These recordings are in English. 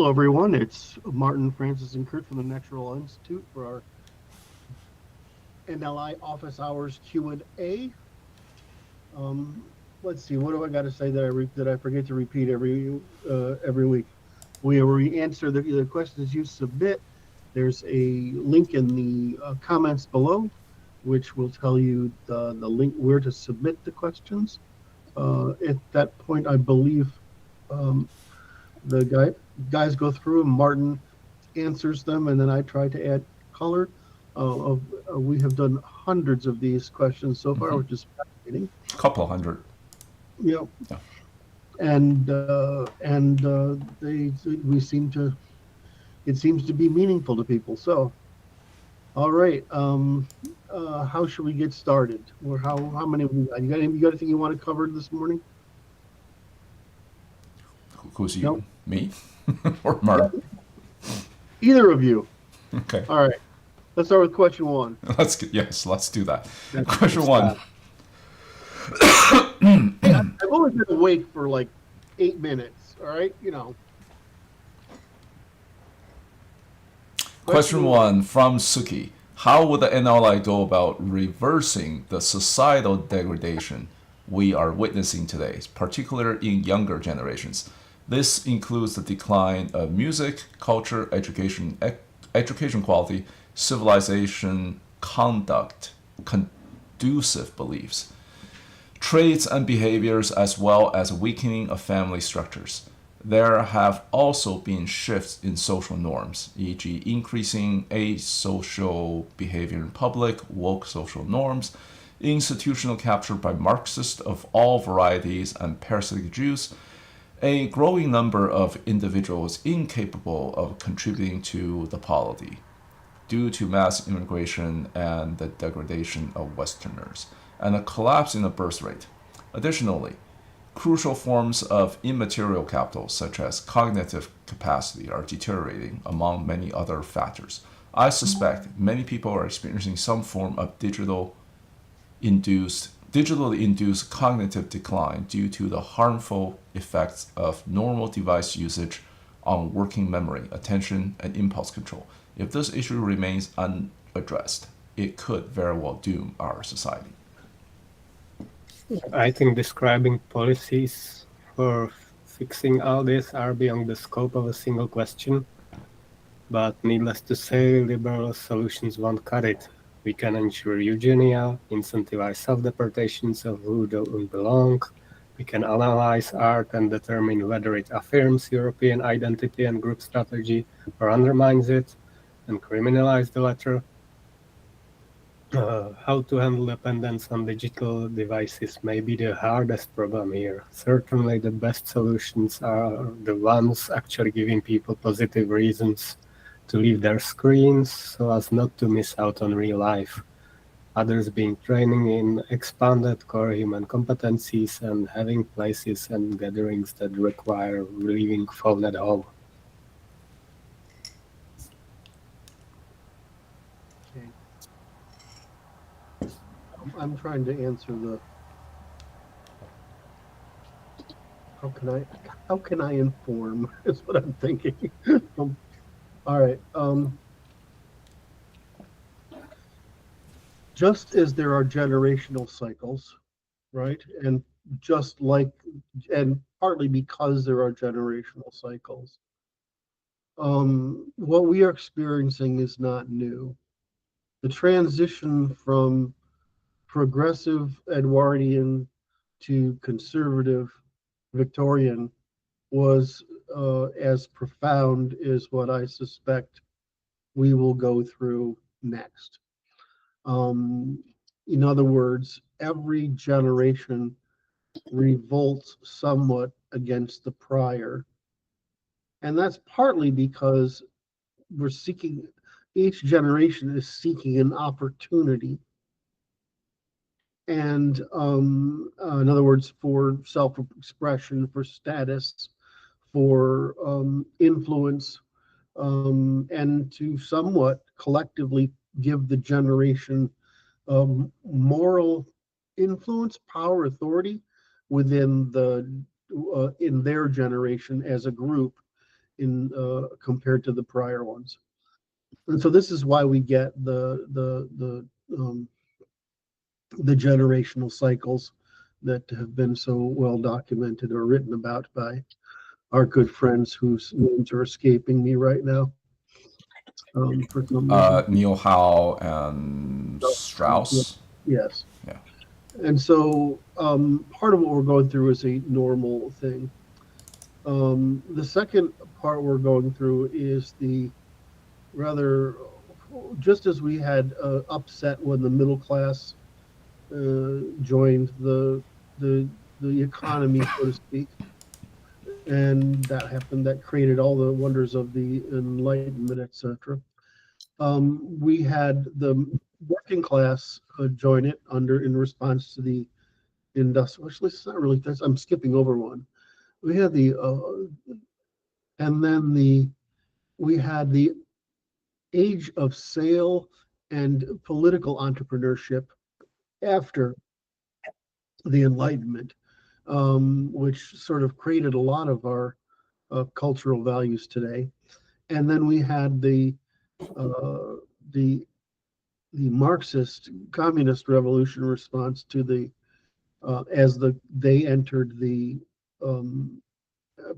Hello, everyone. It's Martin, Francis, and Curt from the Natural Institute for our NLI office hours Q&A. Let's see, what do I got to say that I forget to repeat every week? We answer the questions you submit. There's a link in the comments below, which will tell you the link where to submit the questions. At that point, I believe the guys go through and Martin answers them, and then I try to add color. We have done hundreds of these questions so far, which is fascinating. A couple hundred. Yeah. And it seems to be meaningful to people. So, all right. How should we get started? Or how many? You got anything you want to cover this morning? Who's you? Nope. Me or Mark? Either of you. Okay. All right. Let's start with question one. Let's do that. Question one. I've only been awake for like 8 minutes. All right, Question one from Suki. How would the NLI go about reversing the societal degradation we are witnessing today, particularly in younger generations? This includes the decline of music, culture, education quality, civilization, conduct, conducive beliefs, traits and behaviors, as well as weakening of family structures. There have also been shifts in social norms, e.g. increasing asocial behavior in public, woke social norms, institutional capture by Marxists of all varieties and parasitic Jews, a growing number of individuals incapable of contributing to the polity due to mass immigration and the degradation of Westerners, and a collapse in the birth rate. Additionally, crucial forms of immaterial capital, such as cognitive capacity, are deteriorating, among many other factors. I suspect many people are experiencing some form of digitally induced cognitive decline due to the harmful effects of normal device usage on working memory, attention, and impulse control. If this issue remains unaddressed, it could very well doom our society. I think describing policies for fixing all this are beyond the scope of a single question. But needless to say, liberal solutions won't cut it. We can ensure eugenia, incentivize self-deportations of who don't belong. We can analyze art and determine whether it affirms European identity and group strategy or undermines it, and criminalize the latter. How to handle dependence on digital devices may be the hardest problem here. Certainly the best solutions are the ones actually giving people positive reasons to leave their screens so as not to miss out on real life. Others being training in expanded core human competencies and having places and gatherings that require leaving phone at home. I'm trying to answer the how can I inform is what I'm thinking. All right. Just as there are generational cycles, right? And partly because there are generational cycles, what we are experiencing is not new. The transition from progressive Edwardian to conservative Victorian was as profound as what I suspect we will go through next. In other words, every generation revolts somewhat against the prior. And that's partly because each generation is seeking an opportunity. And in other words, for self-expression, for status, for influence, and to somewhat collectively give the generation moral influence, power, authority within in their generation as a group in compared to the prior ones. And so this is why we get the generational cycles that have been so well documented or written about by our good friends whose names are escaping me right now. For some reason. Neil Howe and Strauss. Yes. Yeah. And so part of what we're going through is a normal thing. The second part we're going through is the rather, just as we had upset when the middle class joined the economy, so to speak, and that happened. That created all the wonders of the Enlightenment, etc. We had the working class join it in response to the industrial. Actually, it's not really. I'm skipping over one. We had and then we had the age of sale and political entrepreneurship after the Enlightenment, which sort of created a lot of our cultural values today. And then we had the Marxist communist revolution response to they entered the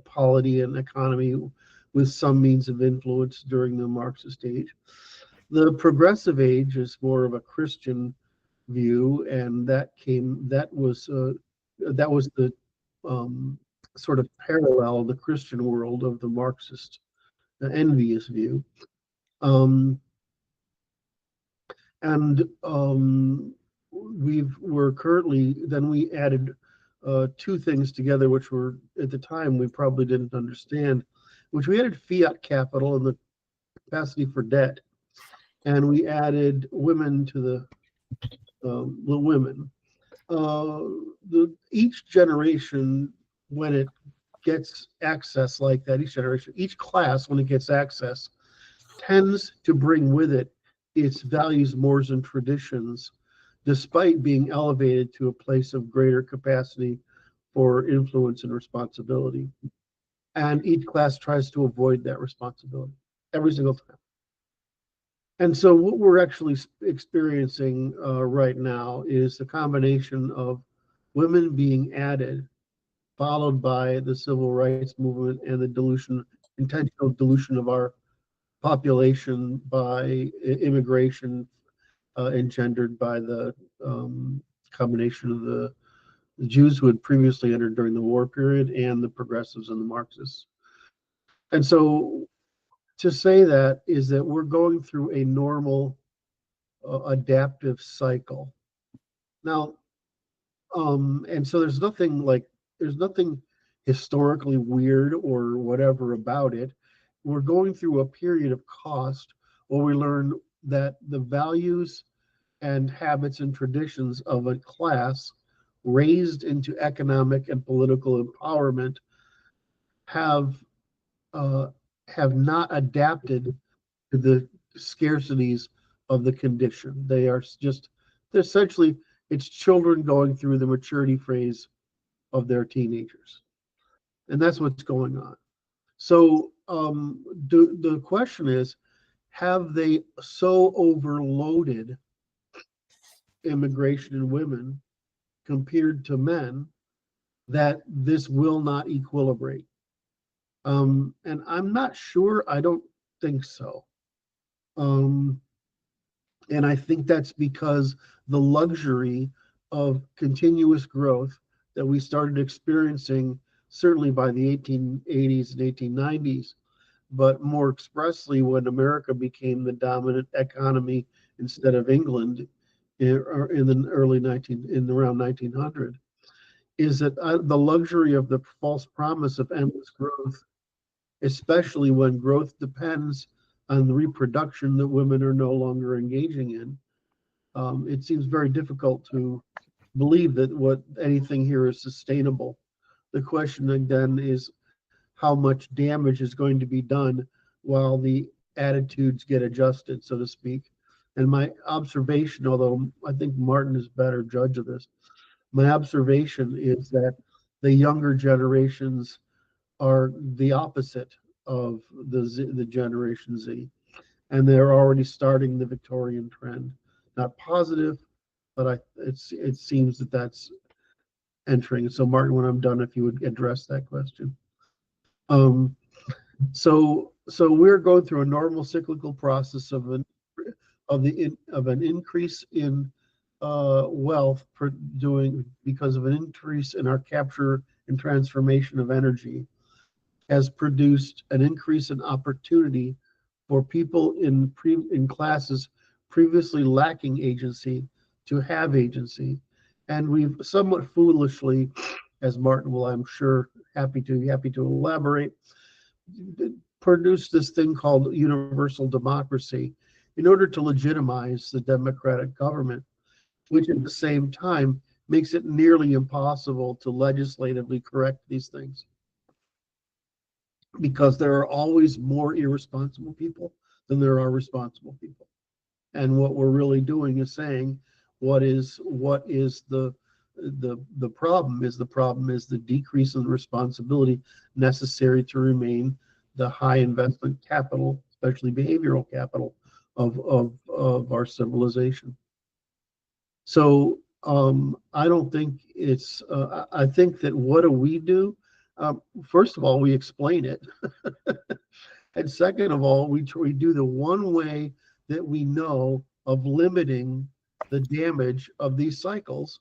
polity and economy with some means of influence during the Marxist age. The progressive age is more of a Christian view, and that was the sort of parallel the Christian world of the Marxist envious view. We added two things together, which were at the time we probably didn't understand, which we added fiat capital and the capacity for debt, and we added women to the women. Each generation, when it gets access like that, each class, when it gets access, tends to bring with it its values, mores, and traditions, despite being elevated to a place of greater capacity for influence and responsibility. And each class tries to avoid that responsibility every single time. And so what we're actually experiencing right now is the combination of women being added, followed by the civil rights movement and the intentional dilution of our population by immigration engendered by the combination of the Jews who had previously entered during the war period and the progressives and the Marxists. And so to say that is that we're going through a normal adaptive cycle. Now, and so there's nothing historically weird or whatever about it. We're going through a period of cost where we learn that the values and habits and traditions of a class raised into economic and political empowerment have not adapted to the scarcities of the condition. They're essentially, it's children going through the maturity phase of their teenagers. And that's what's going on. So the question is, have they so overloaded immigration in women compared to men that this will not equilibrate? And I'm not sure. I don't think so. And I think that's because the luxury of continuous growth that we started experiencing certainly by the 1880s and 1890s, but more expressly when America became the dominant economy instead of England around 1900, is that the luxury of the false promise of endless growth, especially when growth depends on the reproduction that women are no longer engaging in. It seems very difficult to believe that anything here is sustainable. The question then is how much damage is going to be done while the attitudes get adjusted, so to speak. And my observation, although I think Martin is a better judge of this, my observation is that the younger generations are the opposite. of the Generation Z, and they're already starting the Victorian trend. Not positive, but it seems that that's entering. So, Martin, when I'm done, if you would address that question. So we're going through a normal cyclical process of an increase in wealth because of an increase in our capture and transformation of energy has produced an increase in opportunity for people in classes previously lacking agency to have agency. And we've somewhat foolishly, as Martin will, I'm sure, happy to elaborate, produced this thing called universal democracy in order to legitimize the democratic government, which at the same time makes it nearly impossible to legislatively correct these things, because there are always more irresponsible people than there are responsible people. And what we're really doing is saying, what is the problem is the decrease in responsibility necessary to remain the high investment capital, especially behavioral capital of our civilization. So I don't think it's. I think that what do we do? First of all, we explain it, and second of all, we do the one way that we know of limiting the damage of these cycles,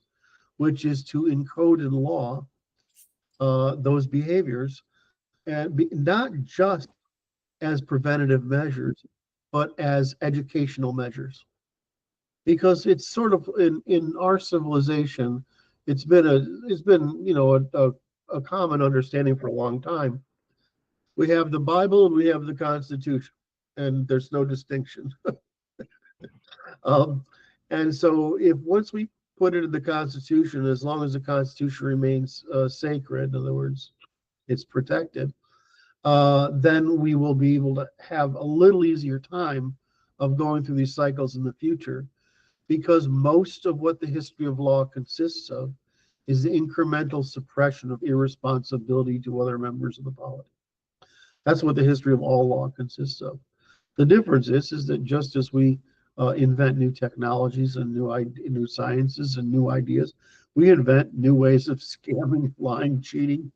which is to encode in law those behaviors, and not just as preventative measures, but as educational measures. Because it's sort of in our civilization, it's been a common understanding for a long time. We have the Bible and we have the Constitution, and there's no distinction. And so if once we put it in the Constitution, as long as the Constitution remains sacred, in other words, it's protected, then we will be able to have a little easier time of going through these cycles in the future, because most of what the history of law consists of is the incremental suppression of irresponsibility to other members of the polity. That's what the history of all law consists of. The difference is that just as we invent new technologies and new sciences and new ideas, we invent new ways of scamming, lying, cheating,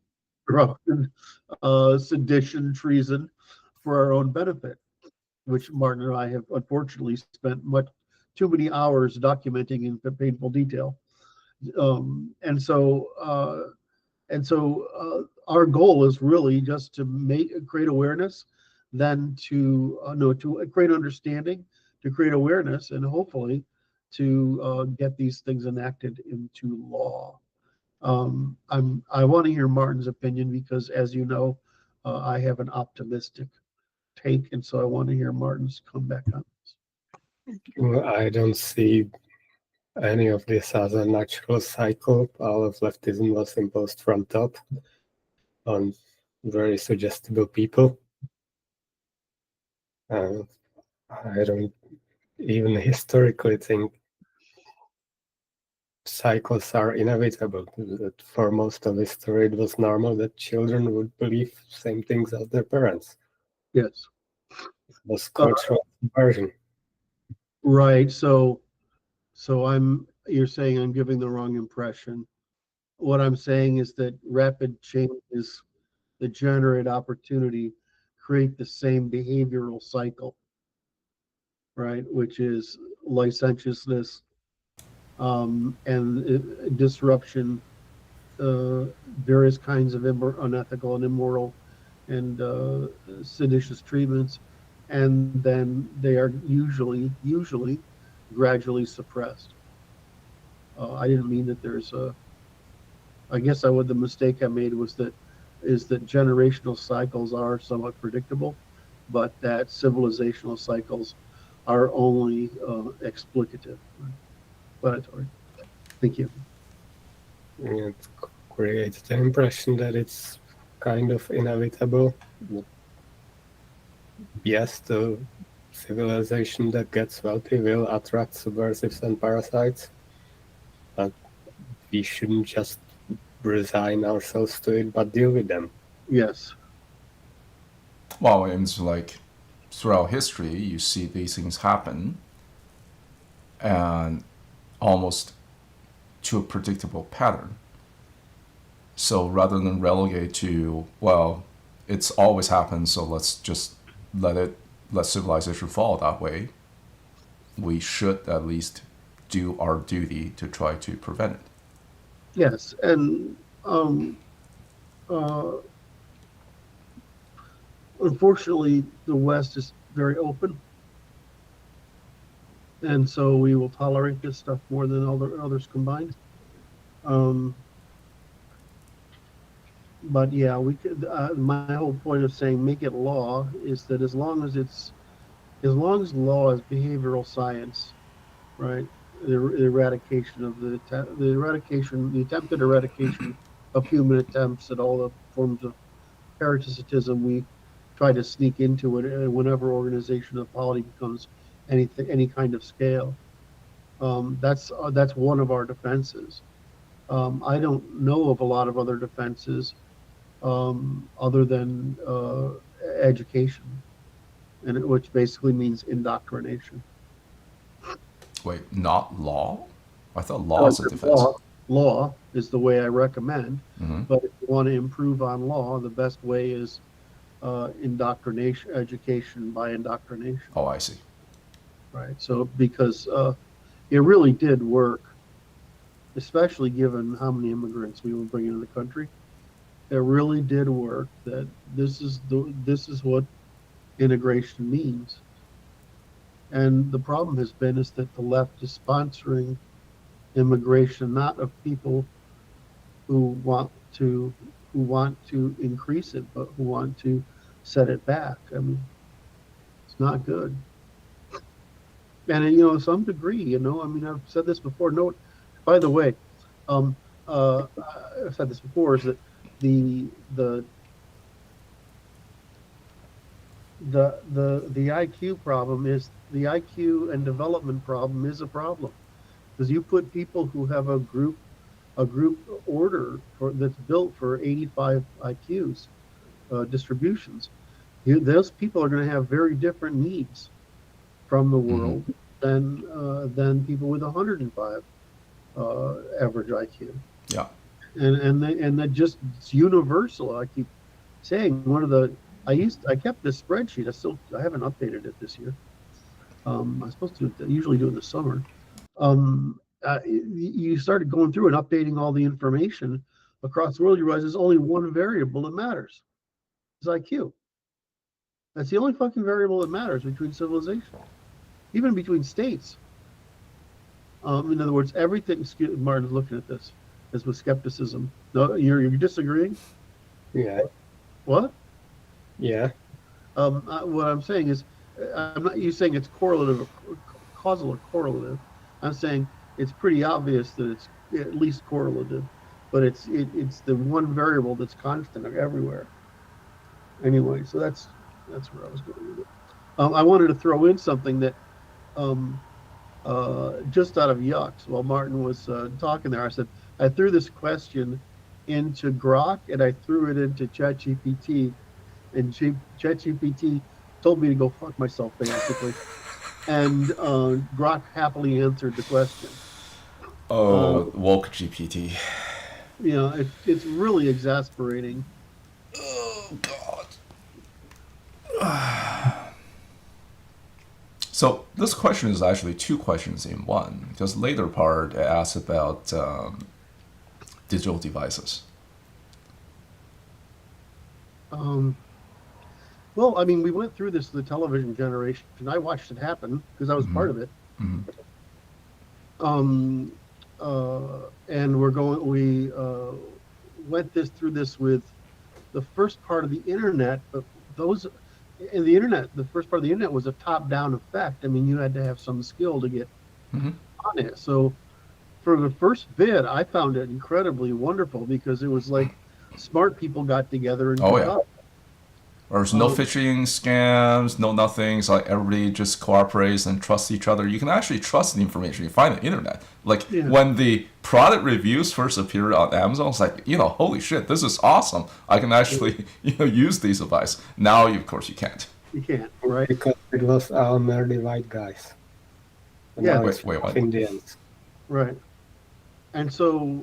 corruption, sedition, treason for our own benefit, which Martin and I have unfortunately spent too many hours documenting in painful detail. And so our goal is really just to create awareness, then to create understanding, to create awareness, and hopefully to get these things enacted into law. I want to hear Martin's opinion because, as you know, I have an optimistic take, and so I want to hear Martin's comeback on this. Well, I don't see any of this as a natural cycle. All of leftism was imposed from top on very suggestible people. I don't even historically think cycles are inevitable. For most of history, it was normal that children would believe same things as their parents. Yes. It was cultural conversion. Right. So you're saying I'm giving the wrong impression. What I'm saying is that rapid changes that generate opportunity create the same behavioral cycle, right? Which is licentiousness and disruption, various kinds of unethical and immoral and seditious treatments, and then they are usually gradually suppressed. I didn't mean that there's I guess the mistake I made is that generational cycles are somewhat predictable, but that civilizational cycles are only explicative, explanatory. Thank you. It creates the impression that it's kind of inevitable. Yes, the civilization that gets wealthy will attract subversives and parasites, but we shouldn't just resign ourselves to it, but deal with them. Yes. Well, it's like throughout history, you see these things happen, and almost to a predictable pattern. So rather than relegate to, well, it's always happened, so let's just let civilization fall that way, we should at least do our duty to try to prevent it. Yes, and uh, unfortunately, the West is very open, and so we will tolerate this stuff more than others combined. Um, but yeah, we could. My whole point of saying make it law is that as long as law is behavioral science, right? The eradication of the attempted eradication of human attempts at all the forms of parasitism we try to sneak into it whenever organization of polity becomes any kind of scale. That's one of our defenses. I don't know of a lot of other defenses other than education, which basically means indoctrination. Wait, not law? I thought law is a defense. Law is the way I recommend, Mm-hmm. but if you want to improve on law, the best way is indoctrination, education by indoctrination. Oh, I see. Right. So because it really did work, especially given how many immigrants we were bringing to the country. It really did work. That this is what integration means. And the problem has been is that the left is sponsoring immigration, not of people who want to increase it, but who want to set it back. I mean, it's not good. And some degree, I mean, I've said this before. No, by the way, I've said this before, is that the IQ problem is the IQ and development problem is a problem, because you put people who have a group order that's built for 85 IQs distributions. Those people are going to have very different needs from the world than people with 105 average IQ. Yeah. And that just, it's universal. I keep saying I kept this spreadsheet. I haven't updated it this year. I'm supposed to usually do it in the summer. You started going through and updating all the information across the world. You realize there's only one variable that matters. It's IQ. That's the only fucking variable that matters between civilizations, even between states. In other words, everything. Martin's looking at this as with skepticism. No, you're disagreeing. Yeah. What? Yeah. What I'm saying is, I'm not you saying it's correlative, causal or correlative. I'm saying it's pretty obvious that it's at least correlative, but it's the one variable that's constant everywhere. Anyway, so that's where I was going with it. I wanted to throw in something that just out of yucks while Martin was talking there. I said I threw this question into Grok and I threw it into ChatGPT, and ChatGPT told me to go fuck myself basically, and Grok happily answered the question. Oh, woke GPT. It's really exasperating. Oh God. So this question is actually two questions in one, because later part it asks about digital devices. Well, I mean, we went through this, the television generation, and I watched it happen because I was part of it. Mm-hmm. And we went through this with the first part of the internet, but the first part of the internet was a top-down effect. I mean, you had to have some skill to get on it. So for the first bit, I found it incredibly wonderful because it was like smart people got together and There's no phishing scams, no nothing. It's like everybody just cooperates and trusts each other. You can actually trust the information you find on the internet. Like when the product reviews first appeared on Amazon, it's like, holy shit, this is awesome. I can actually, use these devices. Now, of course, you can't. You can't, right? Because it was all nerdy white guys. And Yeah. now it's Wait, what? Indians. Right. And so,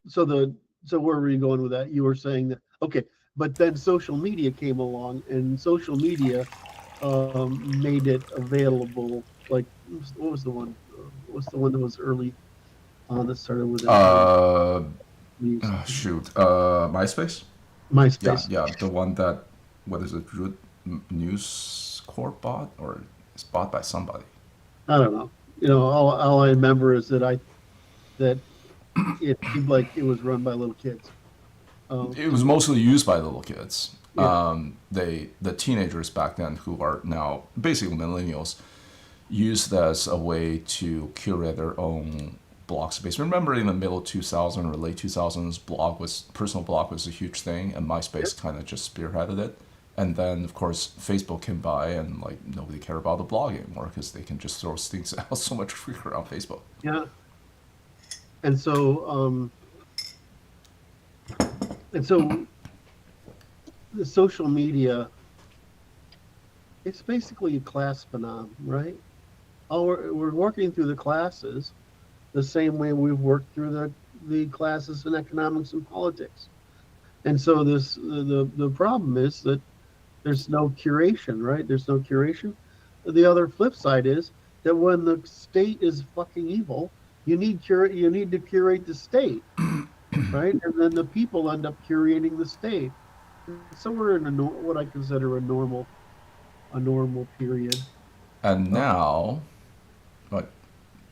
so where were you going with that? You were saying that, okay, but then social media came along, and social media made it available. Like, what was the one? What's the one that was early on that started with that? MySpace? MySpace. Yeah, the one that, what is it, Root News Corp bought, or it's bought by somebody. I don't know. All I remember is that it seemed like it was run by little kids. It was mostly used by little kids. Yeah. The teenagers back then, who are now basically millennials, used it as a way to curate their own blog space. Remember, in the middle of 2000 or late 2000s, personal blog was a huge thing, and MySpace kind of just spearheaded it. And then, of course, Facebook came by, and like nobody cared about the blog anymore because they can just throw things out so much quicker on Facebook. Yeah. And so, the social media, it's basically a class phenomenon, right? We're working through the classes the same way we've worked through the classes in economics and politics. And so the problem is that there's no curation, right? There's no curation. The other flip side is that when the state is fucking evil, you need to curate the state, right? And then the people end up curating the state. So we're in what I consider a normal period. And now, but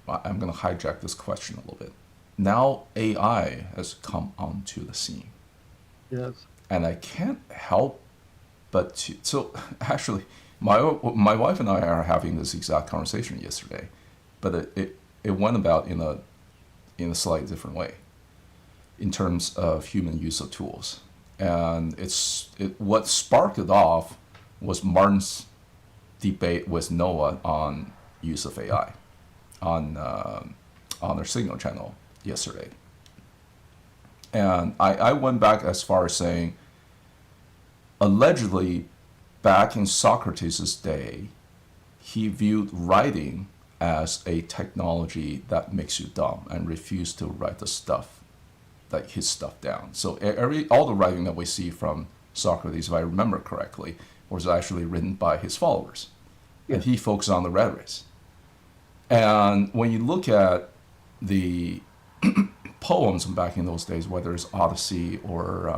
I'm going to hijack this question a little bit. Now AI has come onto the scene. Yes. And I can't help but so actually, my wife and I are having this exact conversation yesterday, but it went about in a slightly different way in terms of human use of tools. And what sparked it off was Martin's debate with Noah on use of AI on their Signal channel yesterday. And I went back as far as saying, allegedly, back in Socrates' day, he viewed writing as a technology that makes you dumb and refused to write the stuff, like his stuff down. So all the writing that we see from Socrates, if I remember correctly, was actually written by his followers. Yeah. And he focused on the rhetoric. And when you look at the poems from back in those days, whether it's Odyssey or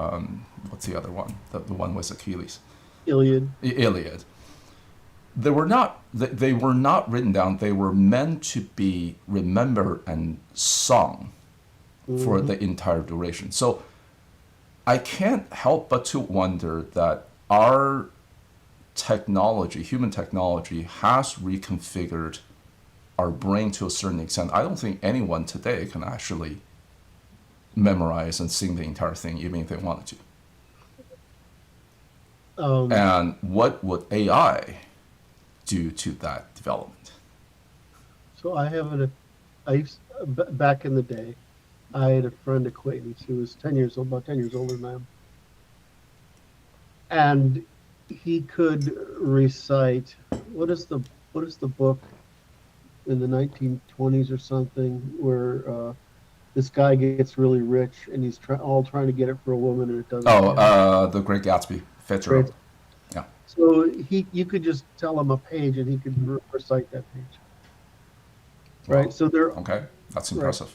what's the other one? The one with Achilles. Iliad. They were not written down. They were meant to be remembered and sung for the entire duration. So I can't help but to wonder that our technology, human technology, has reconfigured our brain to a certain extent. I don't think anyone today can actually memorize and sing the entire thing, even if they wanted to. And what would AI do to that development? So back in the day, I had a friend acquaintance who was about 10 years older than I am. And he could recite, what is the book in the 1920s or something, where this guy gets really rich and he's trying to get it for a woman and it doesn't. The Great Gatsby, Fitzgerald. Yeah. So you could just tell him a page and he could recite that page. Right. So okay, that's impressive.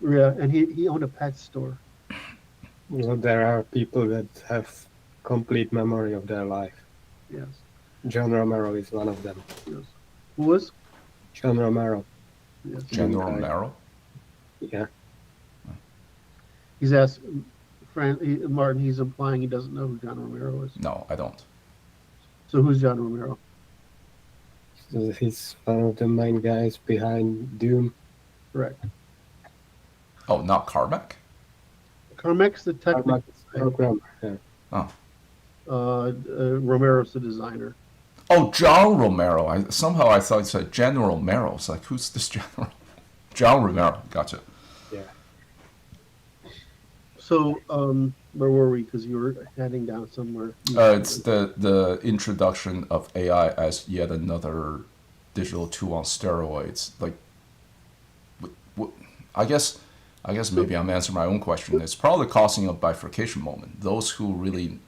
Right. Yeah, and he owned a pet store. Well, there are people that have complete memory of their life. Yes. John Romero is one of them. Yes. Who was? John Romero. Yes. John Romero? Yeah. He's asked Martin, he's implying he doesn't know who John Romero is. No, I don't. So who's John Romero? So he's one of the main guys behind Doom. Correct. Oh, not Carmack? Carmack's the technical programmer, yeah. Oh. Romero's the designer. Oh, John Romero. Somehow I thought it said General Romero. It's like, who's this general? John Romero. Gotcha. Yeah. So, where were we? Because you were heading down somewhere. It's the introduction of AI as yet another digital tool on steroids. Like, I guess maybe I'm answering my own question. It's probably causing a bifurcation moment. Those who really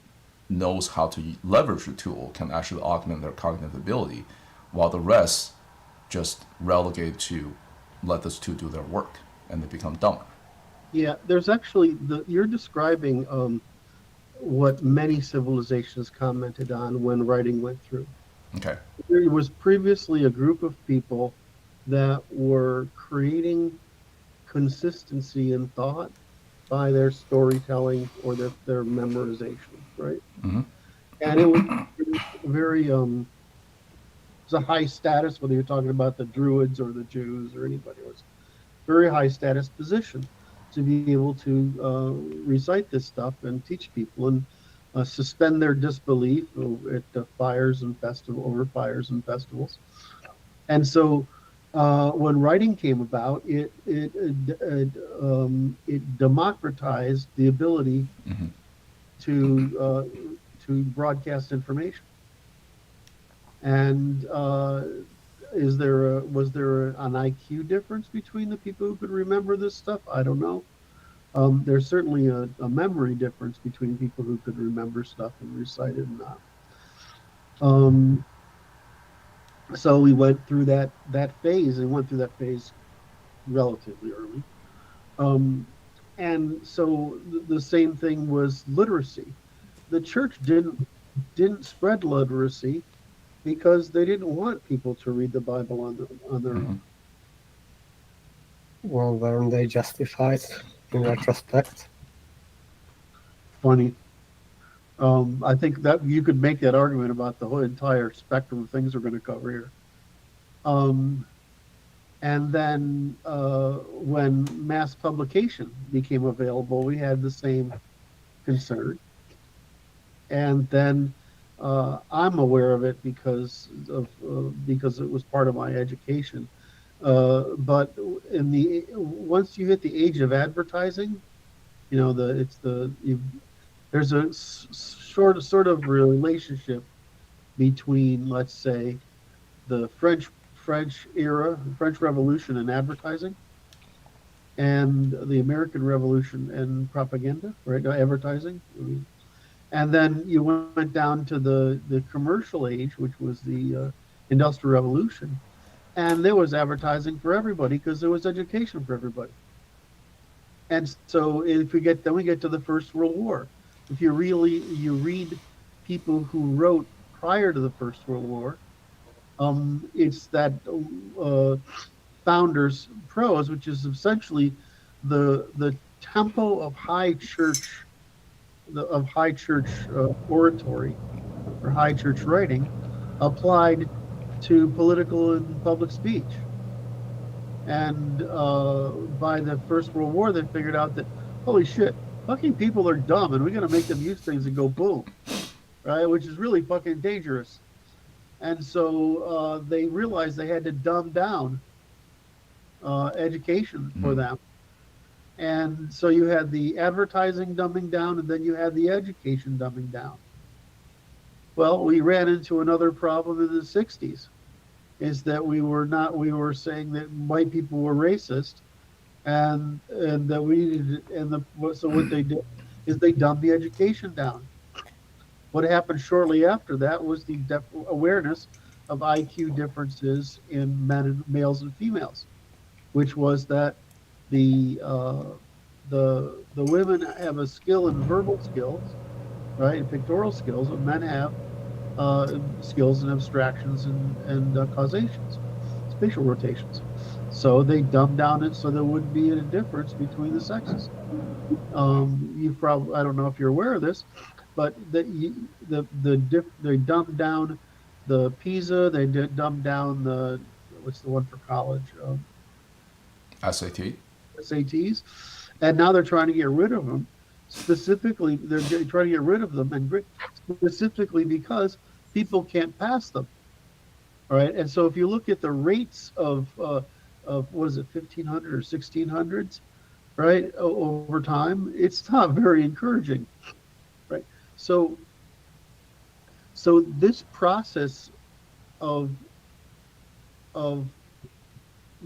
knows how to leverage the tool can actually augment their cognitive ability, while the rest just relegate to let this tool do their work and they become dumber. Yeah, there's actually you're describing what many civilizations commented on when writing went through. Okay. There was previously a group of people that were creating consistency in thought by their storytelling or their memorization, right? Mm-hmm. And it was very it's a high status, whether you're talking about the Druids or the Jews or anybody. It was very high status position to be able to recite this stuff and teach people and suspend their disbelief at fires and over fires and festivals. And so when writing came about, it democratized the ability Mm-hmm. to broadcast information. And was there an IQ difference between the people who could remember this stuff? I don't know. There's certainly a memory difference between people who could remember stuff and recite it and not. So we went through that phase and went through that phase relatively early. And so the same thing was literacy. The church didn't spread literacy because they didn't want people to read the Bible on their own. Well, weren't they justified in retrospect? Funny. I think that you could make that argument about the whole entire spectrum of things we're going to cover here. And then when mass publication became available, we had the same concern. And then I'm aware of it because it was part of my education. But once you hit the age of advertising, there's a sort of relationship between, let's say, the French era, the French Revolution and advertising, and the American Revolution and propaganda, right? Advertising. And then you went down to the commercial age, which was the Industrial Revolution, and there was advertising for everybody because there was education for everybody. And so we get to the First World War. If you read people who wrote prior to the First World War, it's that founders' prose, which is essentially the tempo of high church oratory or high church writing applied to political and public speech. And by the First World War, they figured out that, holy shit, fucking people are dumb, and we got to make them use things and go boom, right? Which is really fucking dangerous. And so they realized they had to dumb down education for them. And so you had the advertising dumbing down, and then you had the education dumbing down. Well, we ran into another problem in the 60s, is that we were saying that white people were racist, and that we needed, so what they did is they dumbed the education down. What happened shortly after that was the awareness of IQ differences in males and females, which was that the women have a skill in verbal skills, right, and pictorial skills, and men have skills in abstractions and causations, spatial rotations. So they dumbed down it so there wouldn't be a difference between the sexes. I don't know if you're aware of this, but they dumbed down the PISA, they dumbed down what's the one for college? SAT. SATs, and now they're trying to get rid of them specifically, they're trying to get rid of them, and specifically because people can't pass them. All right, and so if you look at the rates of what is it, 1500 or 1600s, right, over time, it's not very encouraging, right? So this process of of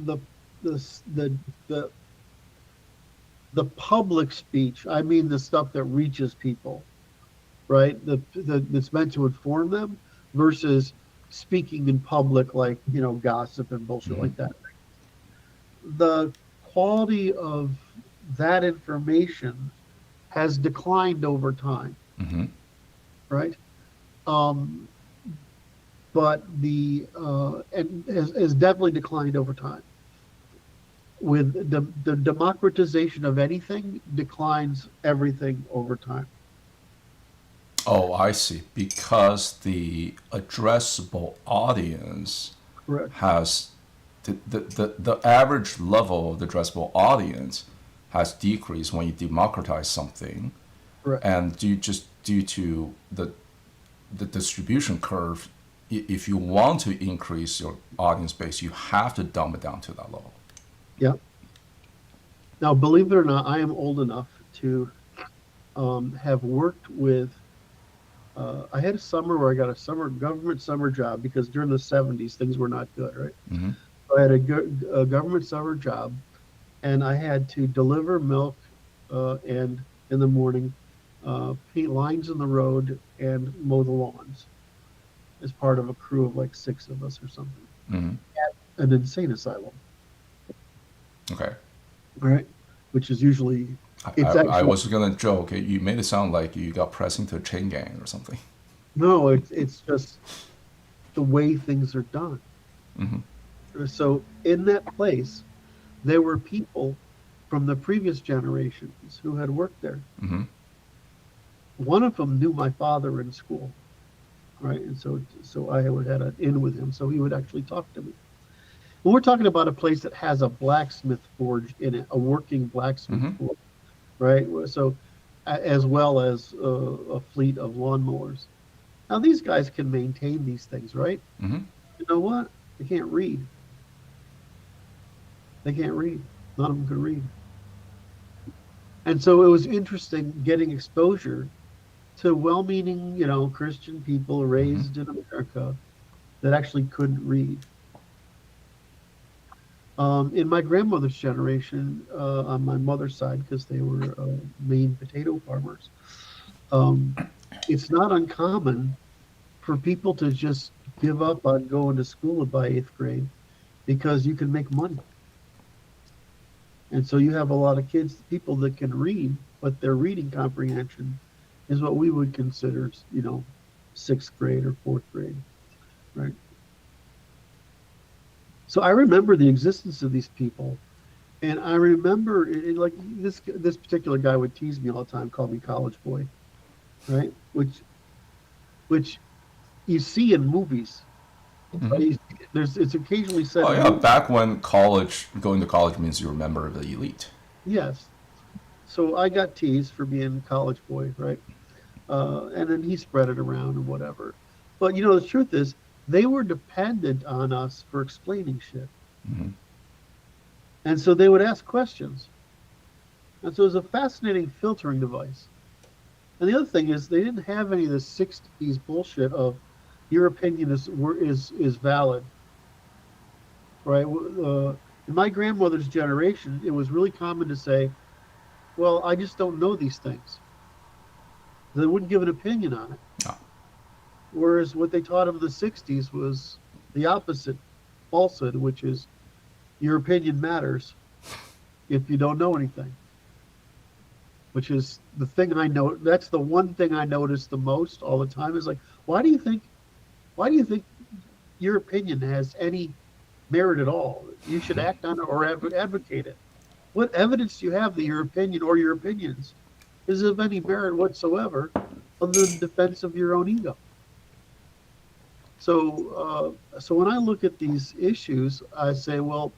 the the the the public speech, I mean the stuff that reaches people, right? That's meant to inform them versus speaking in public like, gossip and bullshit like that. The quality of that information has declined over time, Mm-hmm. right? Um, but and has definitely declined over time. With the democratization of anything declines everything over time. Oh, I see. Because the addressable audience Correct. has the average level of the addressable audience has decreased when you democratize something, Correct. and due to the distribution curve, if you want to increase your audience base, you have to dumb it down to that level. Yeah. Now, believe it or not, I am old enough to have worked with. I had a summer where I got a government summer job because during the 70s things were not good, right? Mm-hmm. So I had a government summer job, and I had to deliver milk and in the morning, paint lines in the road, and mow the lawns as part of a crew of like 6 of us or something. Mm-hmm. At an insane asylum. Okay. Right, which is usually I was gonna joke. You made it sound like you got pressed into a chain gang or something. no, it's just the way things are done. Mm-hmm. So in that place, there were people from the previous generations who had worked there. Mm-hmm. One of them knew my father in school, right, and so I had an in with him, so he would actually talk to me. And we're talking about a place that has a blacksmith forge in it, a working blacksmith Mm-hmm. forge, right? So, as well as a fleet of lawnmowers. Now, these guys can maintain these things, right? Mm-hmm. You know what? They can't read. They can't read. None of them could read. And so it was interesting getting exposure to well-meaning, Christian people raised in America that actually couldn't read. In my grandmother's generation, on my mother's side, because they were Maine potato farmers, it's not uncommon for people to just give up on going to school by 8th grade because you can make money. And so you have a lot of people that can read, but their reading comprehension is what we would consider, 6th grade or 4th grade, right? So I remember the existence of these people, and I remember like this particular guy would tease me all the time, call me college boy, right? Which you see in movies. Mm-hmm. It's occasionally said. Oh yeah, back when going to college means you're a member of the elite. Yes. So I got teased for being college boy, right? And then he spread it around and whatever. But the truth is, they were dependent on us for explaining shit. Mm-hmm. And so they would ask questions. And so it was a fascinating filtering device. And the other thing is they didn't have any of the 60s bullshit of your opinion is valid. Right? In my grandmother's generation, it was really common to say, well, I just don't know these things. They wouldn't give an opinion on it. Oh. Whereas what they taught them in the 60s was the opposite falsehood, which is your opinion matters if you don't know anything. Which is the thing that's the one thing I notice the most all the time is like, why do you think your opinion has any merit at all? You should act on it or advocate it. What evidence do you have that your opinion or your opinions is of any merit whatsoever other than defense of your own ego? So when I look at these issues, I say, well,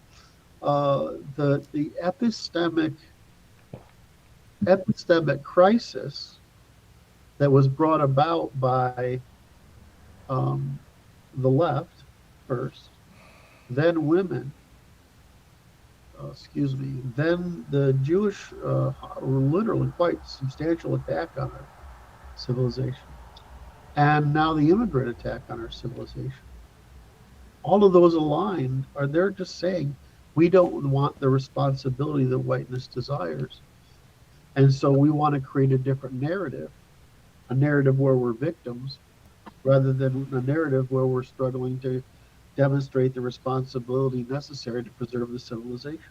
the epistemic epistemic crisis that was brought about by um, the left first, then women, then the Jewish, literally quite substantial attack on our civilization, and now the immigrant attack on our civilization. All of those aligned are they're just saying we don't want the responsibility that whiteness desires. And so we want to create a different narrative, a narrative where we're victims rather than a narrative where we're struggling to demonstrate the responsibility necessary to preserve the civilization.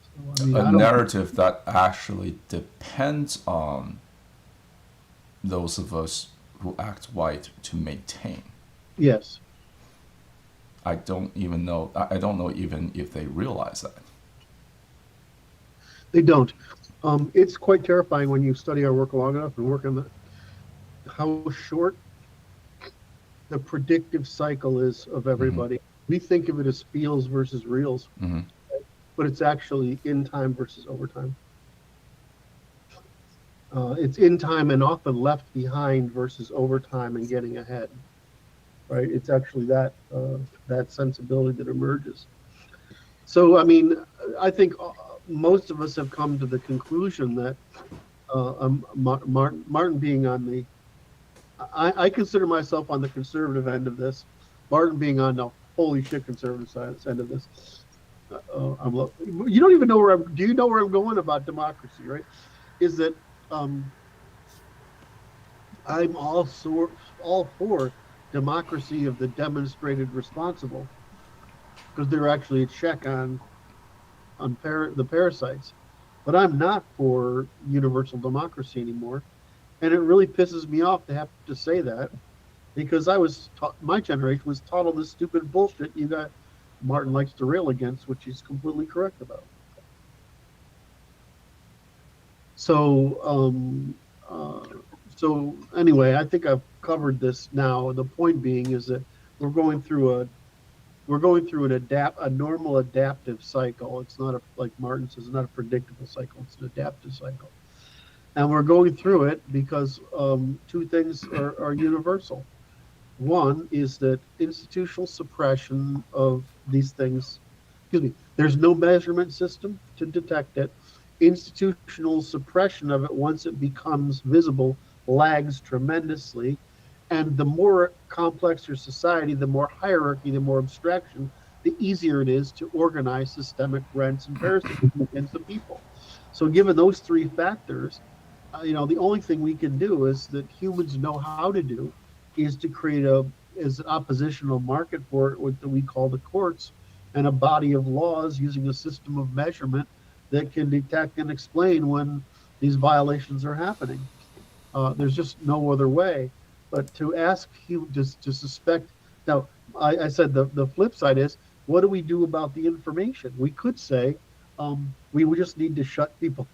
So, I mean, A narrative that actually depends on those of us who act white to maintain. Yes. I don't know even if they realize that. They don't. It's quite terrifying when you study our work long enough and work on how short the predictive cycle is of everybody. We think of it as feels versus reals, but it's actually in time versus overtime. It's in time and often left behind versus overtime and getting ahead. Right? It's actually that sensibility that emerges. So, I mean, I think most of us have come to the conclusion that Martin being on the, I consider myself on the conservative end of this. Martin being on the holy shit conservative side end of this. You don't even know where do you know where I'm going about democracy, right? Is that I'm all for democracy of the demonstrated responsible, because they're actually a check on the parasites. But I'm not for universal democracy anymore, and it really pisses me off to have to say that, because I was taught, my generation was taught all this stupid bullshit you got Martin likes to rail against, which he's completely correct about. So so anyway, I think I've covered this now. The point being is that we're going through a normal adaptive cycle. It's not like Martin says, it's not a predictable cycle. It's an adaptive cycle, and we're going through it because two things are universal. One is that institutional suppression of these things. There's no measurement system to detect it. Institutional suppression of it, once it becomes visible, lags tremendously. And the more complex your society, the more hierarchy, the more abstraction, the easier it is to organize systemic rents and parasitism against the people. So given those three factors, the only thing we can do is that humans know how to do is to create an oppositional market for it, what we call the courts, and a body of laws using a system of measurement that can detect and explain when these violations are happening. There's just no other way. But to ask humans to suspect, now I said the flip side is, what do we do about the information? We could say we just need to shut people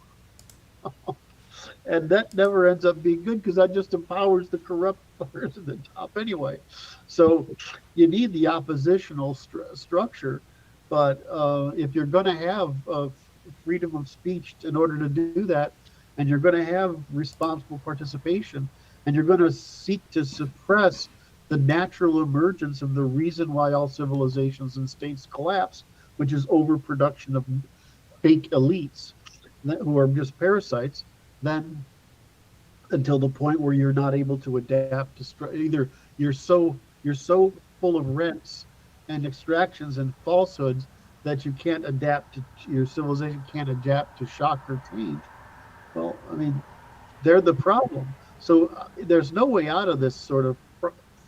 and that never ends up being good, because that just empowers the corrupt players at the top anyway. So you need the oppositional structure, but if you're going to have freedom of speech in order to do that, and you're going to have responsible participation, and you're going to seek to suppress the natural emergence of the reason why all civilizations and states collapse, which is overproduction of fake elites who are just parasites, then until the point where you're not able to adapt to either you're so full of rents and extractions and falsehoods that you can't adapt to, your civilization can't adapt to shock or change. Well, I mean, they're the problem. So there's no way out of this sort of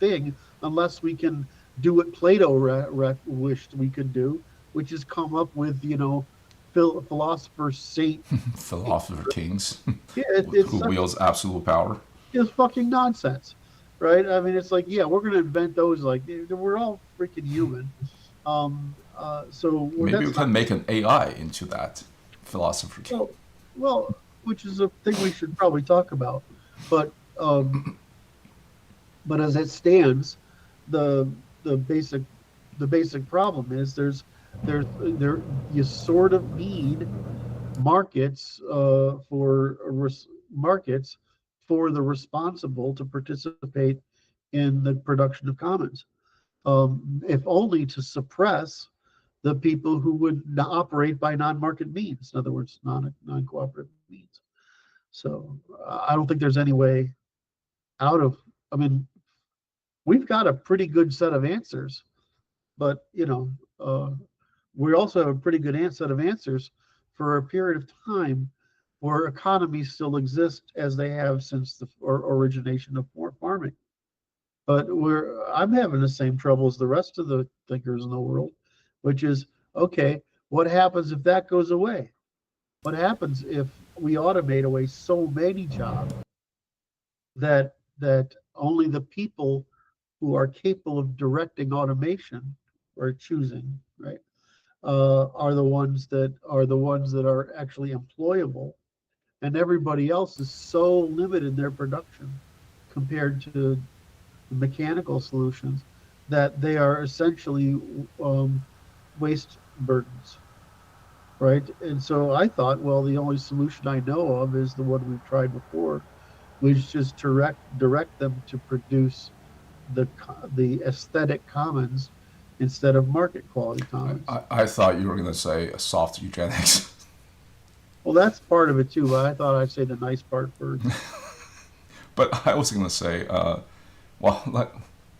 thing unless we can do what Plato wished we could do, which is come up with, philosopher saint Philosopher kings who wields absolute power. It's fucking nonsense, right? I mean, it's like, yeah, we're going to invent those. Like, we're all freaking human. So maybe we can make an AI into that philosopher king. Well, which is a thing we should probably talk about. But as it stands, the basic problem is you sort of need markets markets for the responsible to participate in the production of commons, if only to suppress the people who would operate by non-market means. In other words, non-cooperative means. So I don't think there's any way out of. I mean, we've got a pretty good set of answers, but we also have a pretty good set of answers for a period of time where economies still exist as they have since the origination of farming. But I'm having the same trouble as the rest of the thinkers in the world, which is, okay, what happens if that goes away? What happens if we automate away so many jobs that only the people who are capable of directing automation or choosing, right, are the ones that are actually employable, and everybody else is so limited in their production compared to mechanical solutions that they are essentially waste burdens, right? And so I thought, well, the only solution I know of is the one we've tried before, which is just direct them to produce the aesthetic commons instead of market quality commons. I thought you were going to say soft eugenics. Well, that's part of it too, but I thought I'd say the nice part first. But I was going to say, on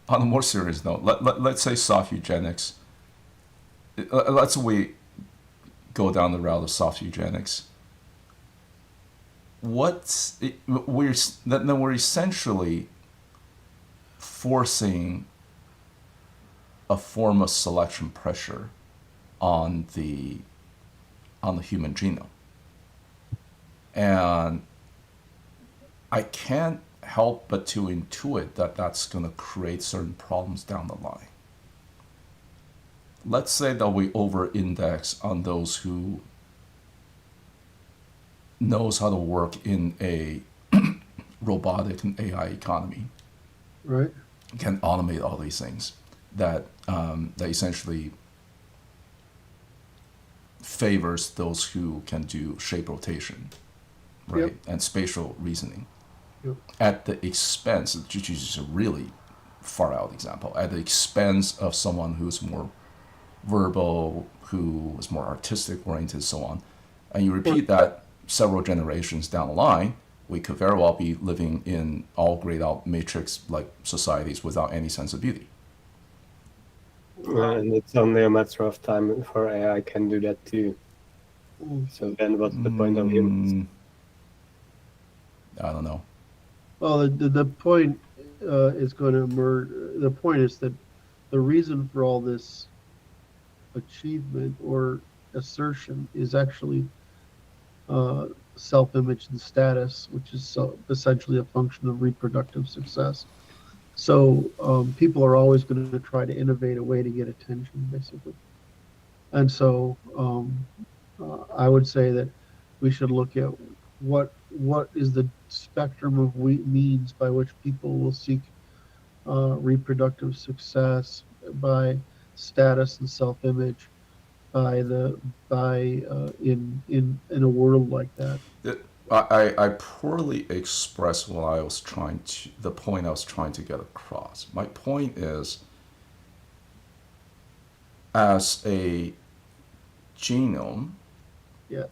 a more serious note, let's say soft eugenics. Let's say we go down the route of soft eugenics. We're essentially forcing a form of selection pressure on the human genome. And I can't help but to intuit that that's going to create certain problems down the line. Let's say that we over-index on those who knows how to work in a robotic and AI economy, right? Can automate all these things that essentially favors those who can do shape rotation, right, Yep. and spatial reasoning, Yep. at the expense, which is a really far out example, at the expense of someone who's more verbal, who is more artistic oriented, so on. And you repeat that several generations down the line, we could very well be living in all grayed out matrix like societies without any sense of beauty. And it's only a matter of time before AI can do that too. So then what's the point of humans? I don't know. Well, the point is going to emerge. The point is that the reason for all this achievement or assertion is actually self-image and status, which is essentially a function of reproductive success. So people are always going to try to innovate a way to get attention, basically. And so I would say that we should look at what is the spectrum of means by which people will seek reproductive success, by status and self-image, in a world like that. I poorly expressed the point I was trying to get across. My point is, as a genome, Yeah.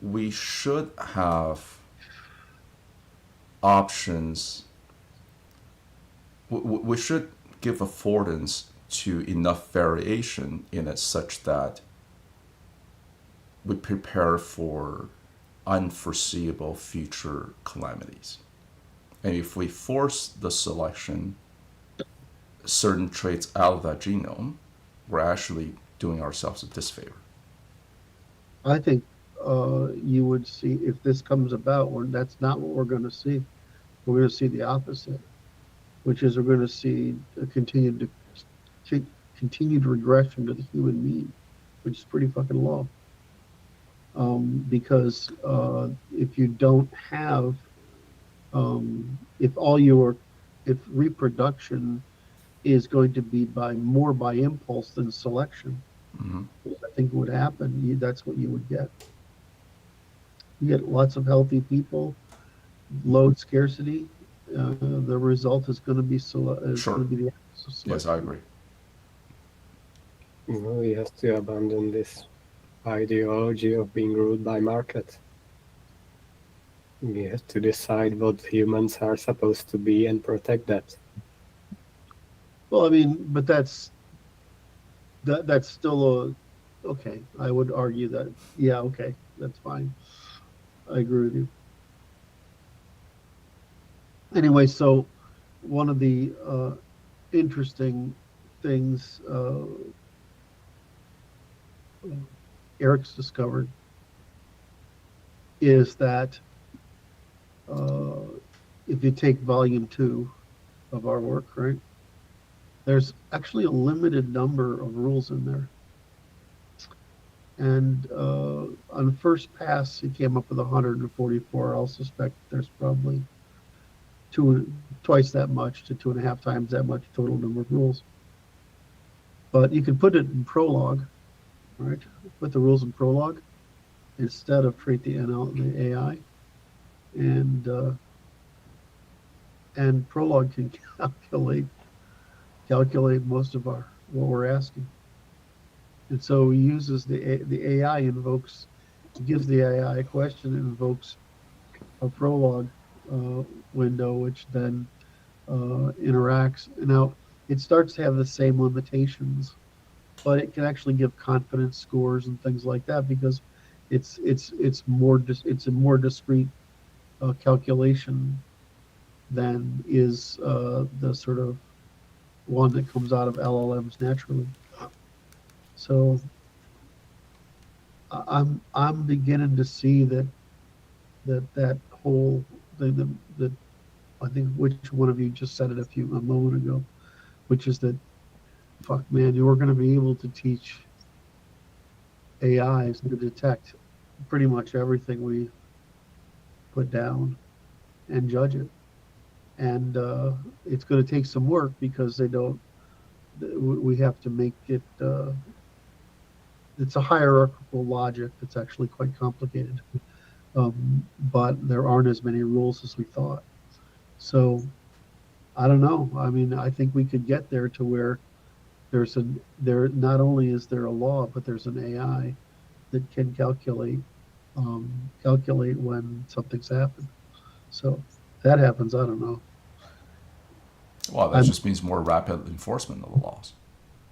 we should have options. We should give affordance to enough variation in it such that we prepare for unforeseeable future calamities. And if we force the selection certain traits out of that genome, we're actually doing ourselves a disfavor. I think you would see, if this comes about, that's not what we're going to see. We're going to see the opposite, which is we're going to see a continued regression to the human mean, which is pretty fucking low. Because if you don't have, if reproduction is going to be more by impulse than selection, I think would happen, that's what you would get. You get lots of healthy people, load scarcity. The result is going to be Sure. the Yes, I agree. We have to abandon this ideology of being ruled by market. We have to decide what humans are supposed to be and protect that. Well, I mean, but that's still okay. I would argue that, yeah, okay, that's fine. I agree with you. Anyway, so one of the interesting things Eric's discovered is that if you take volume 2 of our work, right, there's actually a limited number of rules in there. And on first pass, he came up with 144. I'll suspect there's probably twice that much to 2.5 times that much total number of rules. But you can put it in prologue, right? Put the rules in prologue instead of treat the AI, and prologue can calculate most of what we're asking. And so he uses the AI gives the AI a question, and invokes a prologue window, which then interacts. Now it starts to have the same limitations, but it can actually give confidence scores and things like that because it's a more discrete calculation than is the sort of one that comes out of LLMs naturally. So I'm beginning to see that whole thing that I think which one of you just said it a moment ago, which is that, fuck man, you're going to be able to teach AIs to detect pretty much everything we put down and judge it. And it's going to take some work because we have to make it, it's a hierarchical logic that's actually quite complicated. But there aren't as many rules as we thought. So I don't know. I mean, I think we could get there to where not only is there a law, but there's an AI that can calculate when something's happened. So if that happens, I don't know. Well, that just means more rapid enforcement of the laws,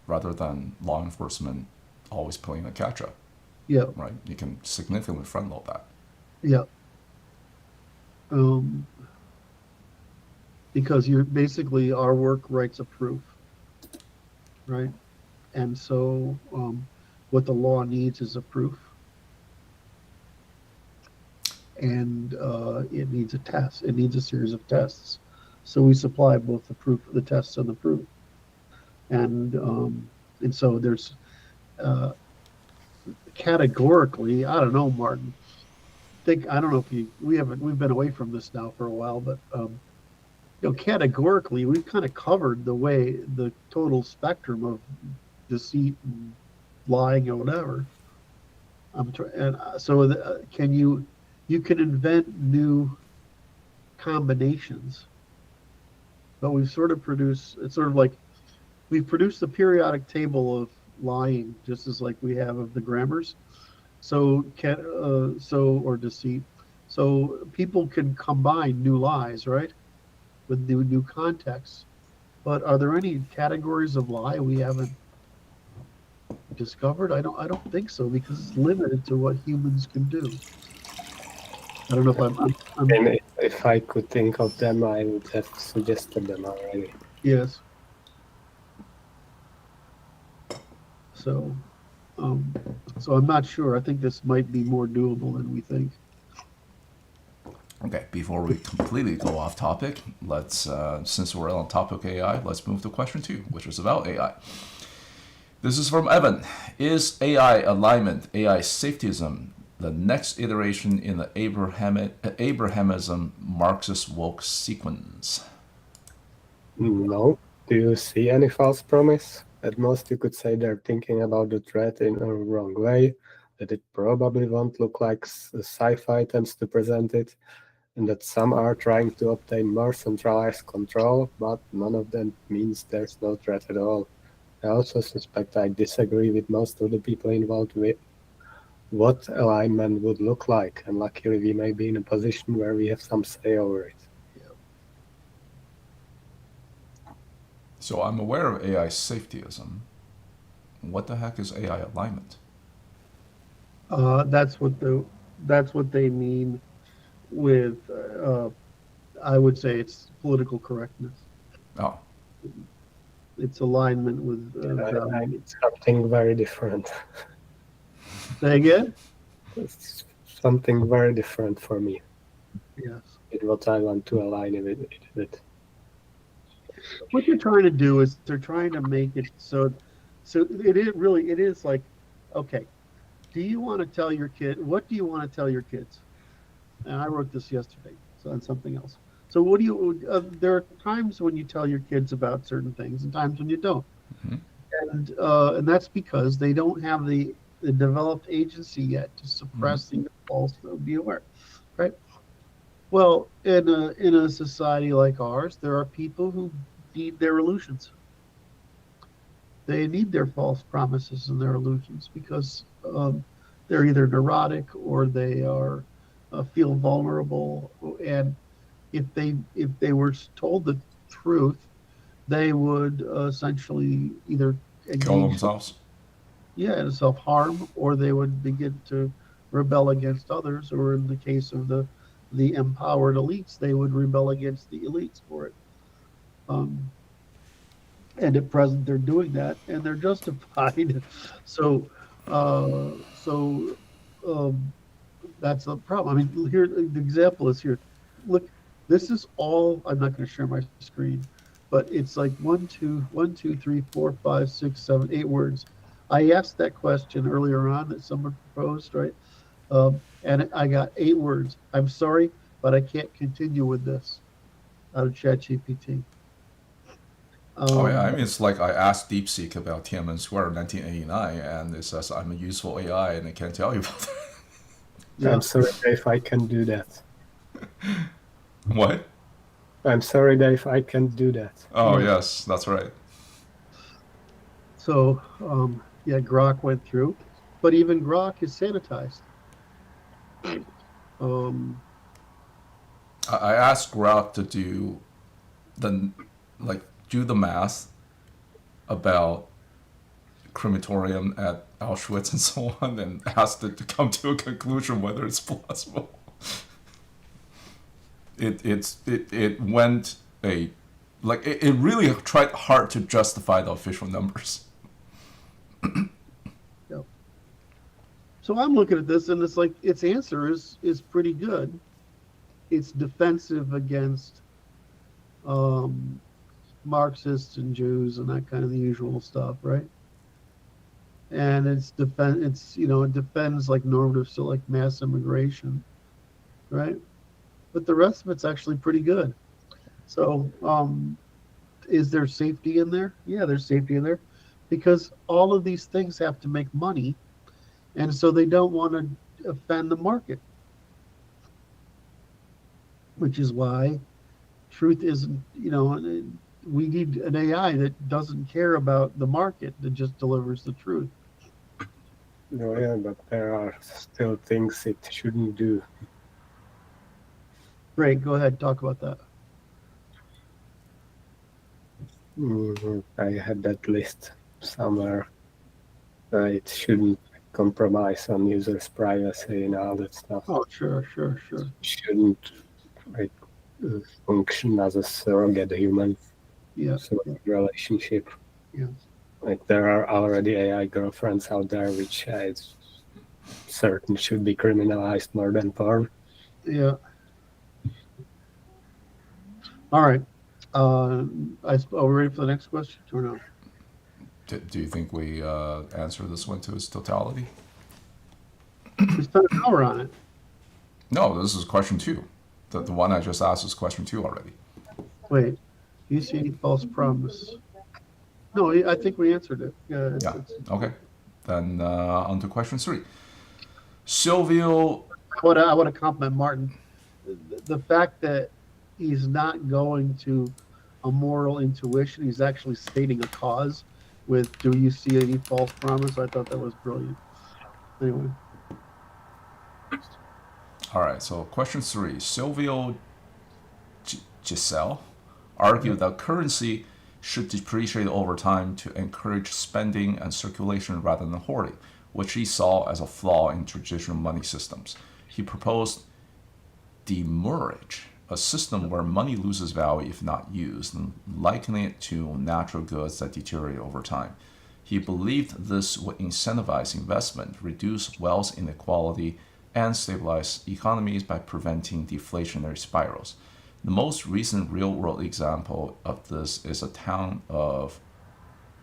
rather than law enforcement always playing a catch-up. Yeah. Right. You can significantly front-load that. Yeah. Because you're basically, our work writes a proof, right? And so what the law needs is a proof, and it needs a test. It needs a series of tests. So we supply both the proof, the tests, and the proof. And so there's categorically, I don't know, Martin. I don't know if we've been away from this now for a while, but categorically, we've kind of covered the total spectrum of deceit and lying or whatever. You can invent new combinations, but we've sort of produced, it's sort of like we've produced the periodic table of lying, just as like we have of the grammars. So or deceit. So people can combine new lies, right, with new contexts. But are there any categories of lie we haven't discovered? I don't think so, because it's limited to what humans can do. I don't know if And if I could think of them, I would have suggested them already. Yes. So I'm not sure. I think this might be more doable than we think. Okay, before we completely go off topic, let's since we're on topic AI, let's move to question 2, which is about AI. This is from Evan. Is AI alignment, AI safety-ism, the next iteration in the Abrahamism Marxist woke sequence? No. Do you see any false promise? At most, you could say they're thinking about the threat in a wrong way, that it probably won't look like sci-fi tends to present it, and that some are trying to obtain more centralized control, but none of them means there's no threat at all. I also suspect I disagree with most of the people involved with what alignment would look like, and luckily we may be in a position where we have some say over it. So I'm aware of AI safety-ism. What the heck is AI alignment? That's what they mean with. I would say it's political correctness. Oh, It's alignment with. I need something very different. Say again? It's something very different for me. Yes. With what I want to align it with. What they're trying to do is they're trying to make it so it is like, okay, do you want to tell your kid, what do you want to tell your kids? And I wrote this yesterday, so on something else. So what do you, there are times when you tell your kids about certain things and times when you don't. Mm-hmm. And that's because they don't have the developed agency yet to suppress the impulse to be aware, right? Well, in a society like ours, there are people who need their illusions. They need their false promises and their illusions because they're either neurotic or they are feel vulnerable. And if they were told the truth, they would essentially either Kill engage themselves. in self-harm, or they would begin to rebel against others, or in the case of the empowered elites, they would rebel against the elites for it. And at present, they're doing that, and they're justified. So, that's the problem. I mean, here the example is here. Look, this is all. I'm not going to share my screen, but it's like 1, 2, 1, 2, 3, 4, 5, 6, 7, 8 words. I asked that question earlier on that someone proposed, right? And I got 8 words. I'm sorry, but I can't continue with this out of ChatGPT. Oh yeah, I mean it's like I asked DeepSeek about Tiananmen Square in 1989, and it says I'm a useful AI, and it can't tell you about that. Yeah. I'm sorry, Dave, I can do that. What? I'm sorry, Dave, I can't do that. Oh Yeah. yes, that's right. So, yeah, Grok went through, but even Grok is sanitized. I asked Grok to do the math about crematorium at Auschwitz and so on, and asked it to come to a conclusion whether it's plausible. It went it really tried hard to justify the official numbers. Yep. So I'm looking at this, and it's like its answer is pretty good. It's defensive against Marxists and Jews and that kind of the usual stuff, right? And it defends like normative, so like mass immigration, right? But the rest of it's actually pretty good. So, is there safety in there? Yeah, there's safety in there, because all of these things have to make money, and so they don't want to offend the market, which is why truth isn't, we need an AI that doesn't care about the market, that just delivers the truth. No, yeah, but there are still things it shouldn't do. Brey, go ahead, talk about that. I had that list somewhere. It shouldn't compromise on users' privacy and all that stuff. Oh, sure. It shouldn't function as a surrogate human. Yeah. Relationship. Yeah. Like there are already AI girlfriends out there, which is certain should be criminalized more than porn. Yeah. All right. Are we ready for the next question or no? Do you think we answer this one to its totality? We spent an hour on it. No, this is question 2. The one I just asked is question 2 already. Wait. Do you see any false promise? No, I think we answered it. Yeah. Yeah. Okay. Then on to question 3. Silvio. I want to compliment Martin. The fact that he's not going to a moral intuition, he's actually stating a cause with, do you see any false promise? I thought that was brilliant. Anyway. All right. So question 3. Silvio Giselle argued that currency should depreciate over time to encourage spending and circulation rather than hoarding, which he saw as a flaw in traditional money systems. He proposed demurrage, a system where money loses value if not used, and likening it to natural goods that deteriorate over time. He believed this would incentivize investment, reduce wealth inequality, and stabilize economies by preventing deflationary spirals. The most recent real-world example of this is a town of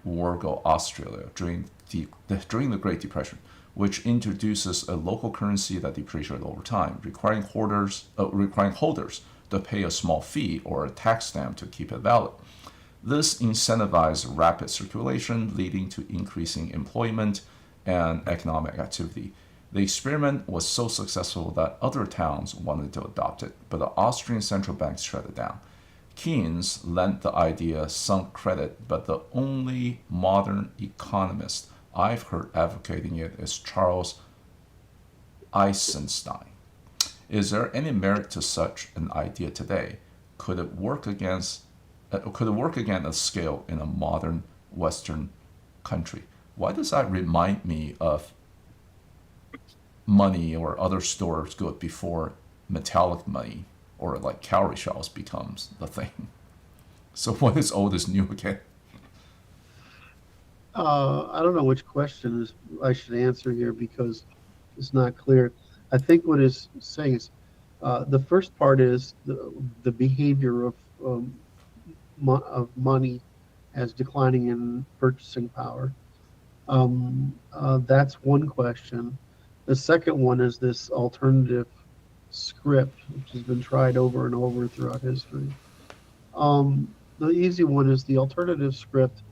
Werrell, Australia, during the Great Depression, which introduces a local currency that depreciates over time, requiring holders to pay a small fee or a tax stamp to keep it valid. This incentivized rapid circulation, leading to increasing employment and economic activity. The experiment was so successful that other towns wanted to adopt it, but the Austrian central bank shut it down. Keynes lent the idea some credit, but the only modern economist I've heard advocating it is Charles Eisenstein. Is there any merit to such an idea today? Could it work again at scale in a modern Western country? Why does that remind me of money or other storage good before metallic money or like cowrie shells becomes the thing? So what is old is new again? I don't know which question I should answer here because it's not clear. I think what it's saying is the first part is the behavior of money as declining in purchasing power. That's one question. The second one is this alternative script, which has been tried over and over throughout history. The easy one is the alternative script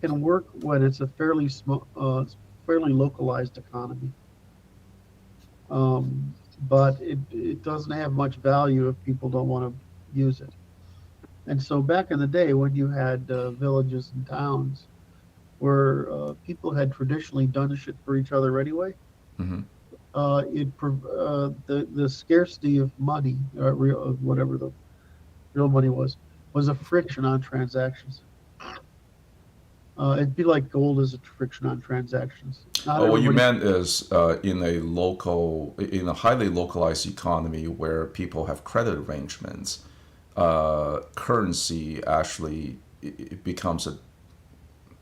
can work when it's a fairly localized economy. But it doesn't have much value if people don't want to use it. And so back in the day when you had villages and towns where people had traditionally done shit for each other anyway, Mm-hmm. The scarcity of money, or whatever the real money was a friction on transactions. It'd be like gold as a friction on transactions. What you meant is in a highly localized economy where people have credit arrangements, currency actually it becomes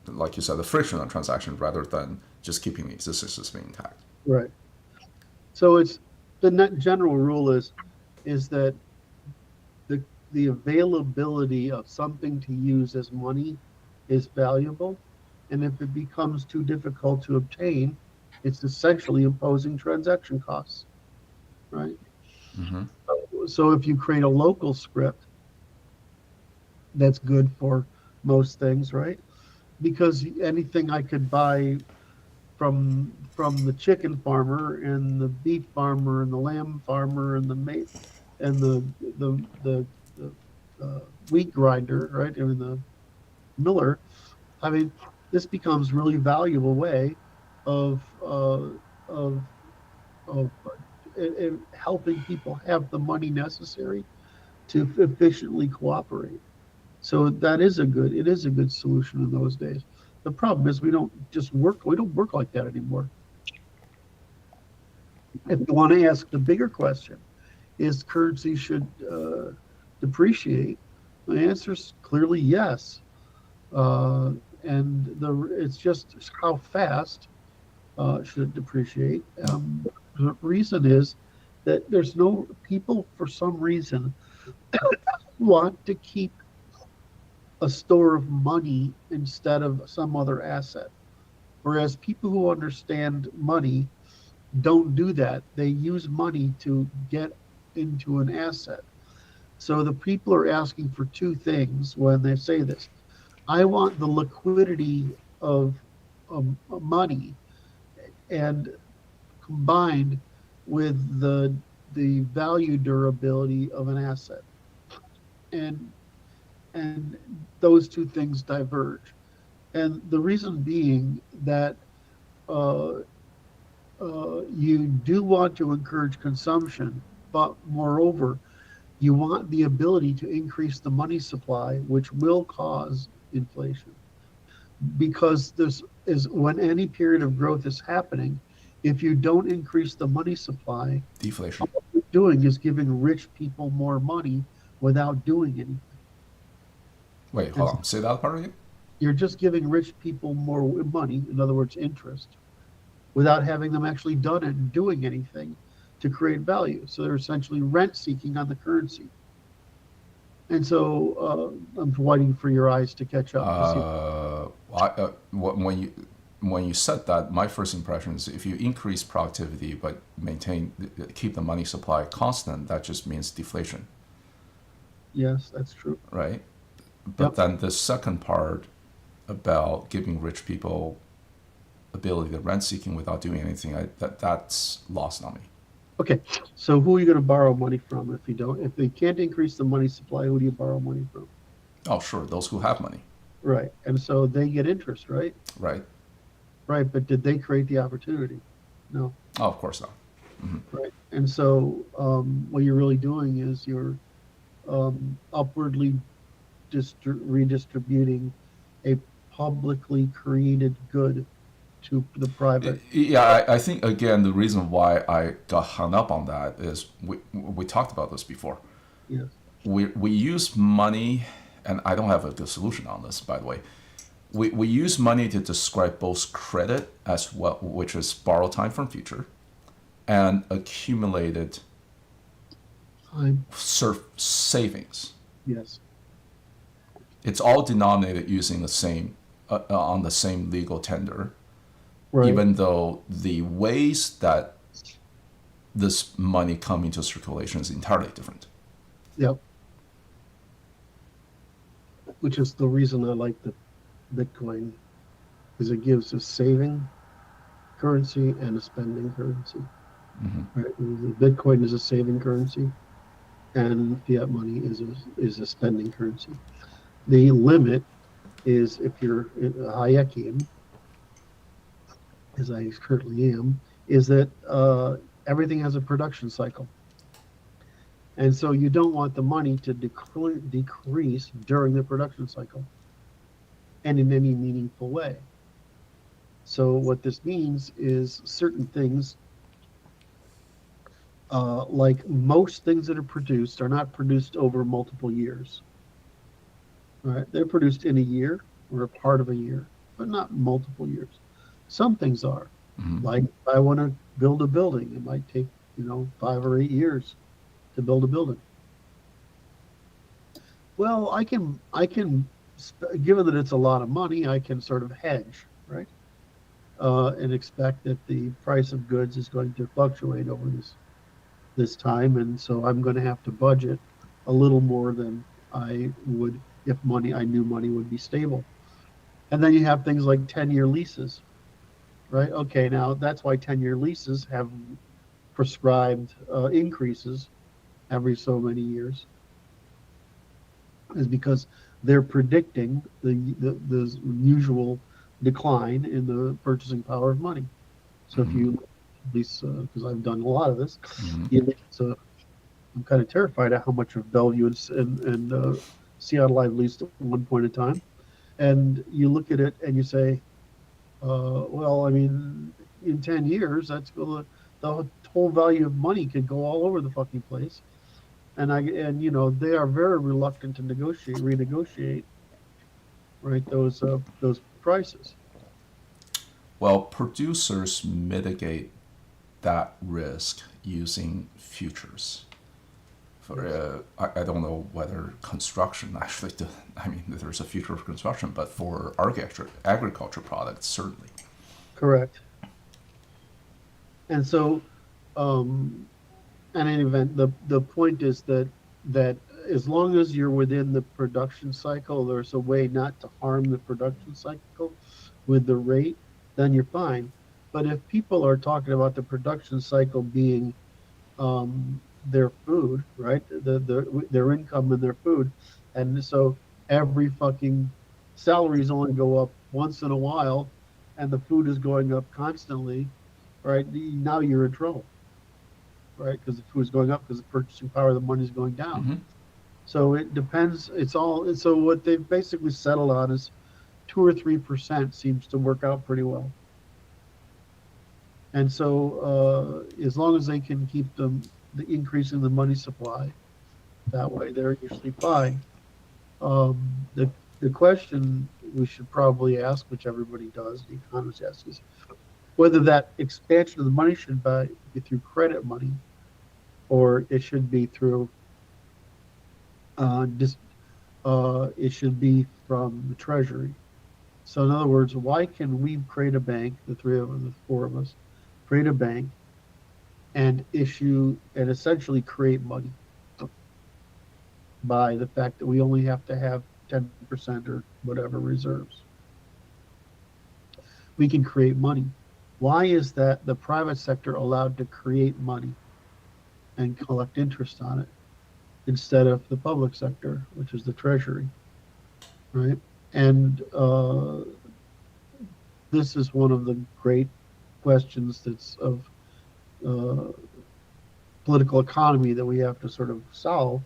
like you said, a friction on transaction rather than just keeping the existing system intact. Right. So it's the net general rule is that the availability of something to use as money is valuable, and if it becomes too difficult to obtain, it's essentially imposing transaction costs, right? Mm-hmm. So if you create a local script, that's good for most things, right? Because anything I could buy from the chicken farmer and the beef farmer and the lamb farmer and the wheat grinder, right? I mean the miller. I mean, this becomes really valuable way of helping people have the money necessary to efficiently cooperate. So it is a good solution in those days. The problem is we don't work like that anymore. If you want to ask the bigger question, is currency should depreciate? The answer is clearly yes. And it's just how fast should it depreciate. The reason is that there's no people for some reason want to keep a store of money instead of some other asset. Whereas people who understand money don't do that. They use money to get into an asset. So the people are asking for two things when they say this. I want the liquidity of money, and combined with the value durability of an asset, and and those two things diverge. And the reason being that uh, you do want to encourage consumption, but moreover, you want the ability to increase the money supply, which will cause inflation. Because this is when any period of growth is happening, if you don't increase the money supply, Deflation. what you're doing is giving rich people more money without doing anything. Wait, And hold so on. Say that part again. you're just giving rich people more money, in other words, interest, without having them actually done it and doing anything to create value. So they're essentially rent seeking on the currency. And so I'm waiting for your eyes to catch up to see. When you said that, my first impression is if you increase productivity but keep the money supply constant, that just means deflation, Yes, that's true. right? But Yep. then the second part about giving rich people ability to rent seeking without doing anything, that's lost on me. Okay. So who are you going to borrow money from if you don't? If they can't increase the money supply, who do you borrow money from? Oh, sure, those who have money, Right. And so they get interest, right? right? Right. But did they create the opportunity? No. Oh, of course not. Right. And so what you're really doing is you're upwardly redistributing a publicly created good to the private. Yeah, I think again the reason why I got hung up on that is we talked about this before. Yes. We use money, and I don't have a good solution on this, by the way. We use money to describe both credit as well, which is borrowed time from future, and accumulated Time. savings. Yes. It's all denominated using the same on the same legal tender, Right. even though the ways that this money come into circulation is entirely different. Yep. Which is the reason I like the Bitcoin, is it gives a saving currency and a spending currency. Right. The Bitcoin is a saving currency, and fiat money is a spending currency. The limit is, if you're a Hayekian, as I currently am, is that everything has a production cycle. And so you don't want the money to decrease during the production cycle and in any meaningful way. So what this means is certain things, like most things that are produced, are not produced over multiple years. Right? They're produced in a year or a part of a year, but not multiple years. Some things are. Like if I want to build a building, it might take 5 or 8 years to build a building. Well, I can, given that it's a lot of money, I can sort of hedge, right? And expect that the price of goods is going to fluctuate over this time, and so I'm going to have to budget a little more than I would if I knew money would be stable. And then you have things like 10-year leases, right? Okay, now that's why 10-year leases have prescribed increases every so many years, is because they're predicting the usual decline in the purchasing power of money. So if you lease, because I've done a lot of this, so I'm kind of terrified at how much of Bellevue and Seattle I've leased at one point in time. And you look at it and you say, well, I mean, in 10 years, the whole value of money could go all over the fucking place. And they are very reluctant to renegotiate, right, those prices. Well, producers mitigate that risk using futures. I don't know whether construction actually, there's a future of construction, but for agriculture products, certainly. Correct. And so, in any event, the point is that as long as you're within the production cycle, there's a way not to harm the production cycle with the rate, then you're fine. But if people are talking about the production cycle being their food, right? Their income and their food, and so every fucking salaries only go up once in a while, and the food is going up constantly, right? Now you're in trouble, right? Because the food is going up because the purchasing power of the money is going down. Mm-hmm. So it depends. So what they've basically settled on is 2 or 3% seems to work out pretty well. And so as long as they can keep the increase in the money supply that way, they're usually fine. The question we should probably ask, which everybody does, the economists ask, is whether that expansion of the money should be through credit money, or it should be through it should be from the Treasury. So in other words, why can we create a bank, the four of us, create a bank and essentially create money by the fact that we only have to have 10% or whatever reserves. We can create money. Why is that the private sector allowed to create money and collect interest on it instead of the public sector, which is the Treasury, right? And this is one of the great questions that's of political economy that we have to sort of solve,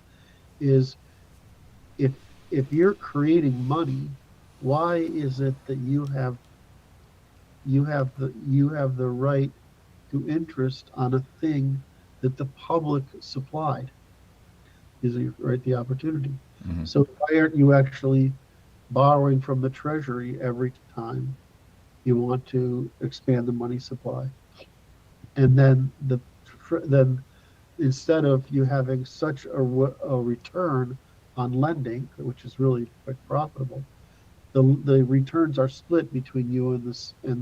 is if you're creating money, why is it that you have the right to interest on a thing that the public supplied? Is right, the opportunity. Mm-hmm. So why aren't you actually borrowing from the Treasury every time you want to expand the money supply? And then instead of you having such a return on lending, which is really quite profitable, the returns are split between you and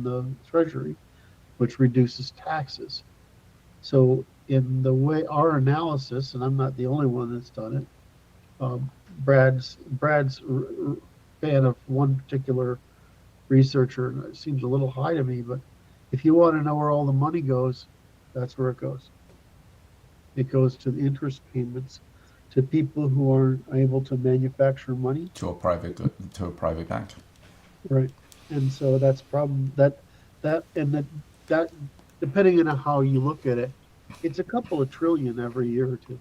the Treasury, which reduces taxes. So in the way our analysis, and I'm not the only one that's done it, Brad's fan of one particular researcher, and it seems a little high to me, but if you want to know where all the money goes, that's where it goes. It goes to the interest payments to people who aren't able to manufacture money. To a private bank. Right. And so that's problem that depending on how you look at it, it's a couple of trillion every year or two.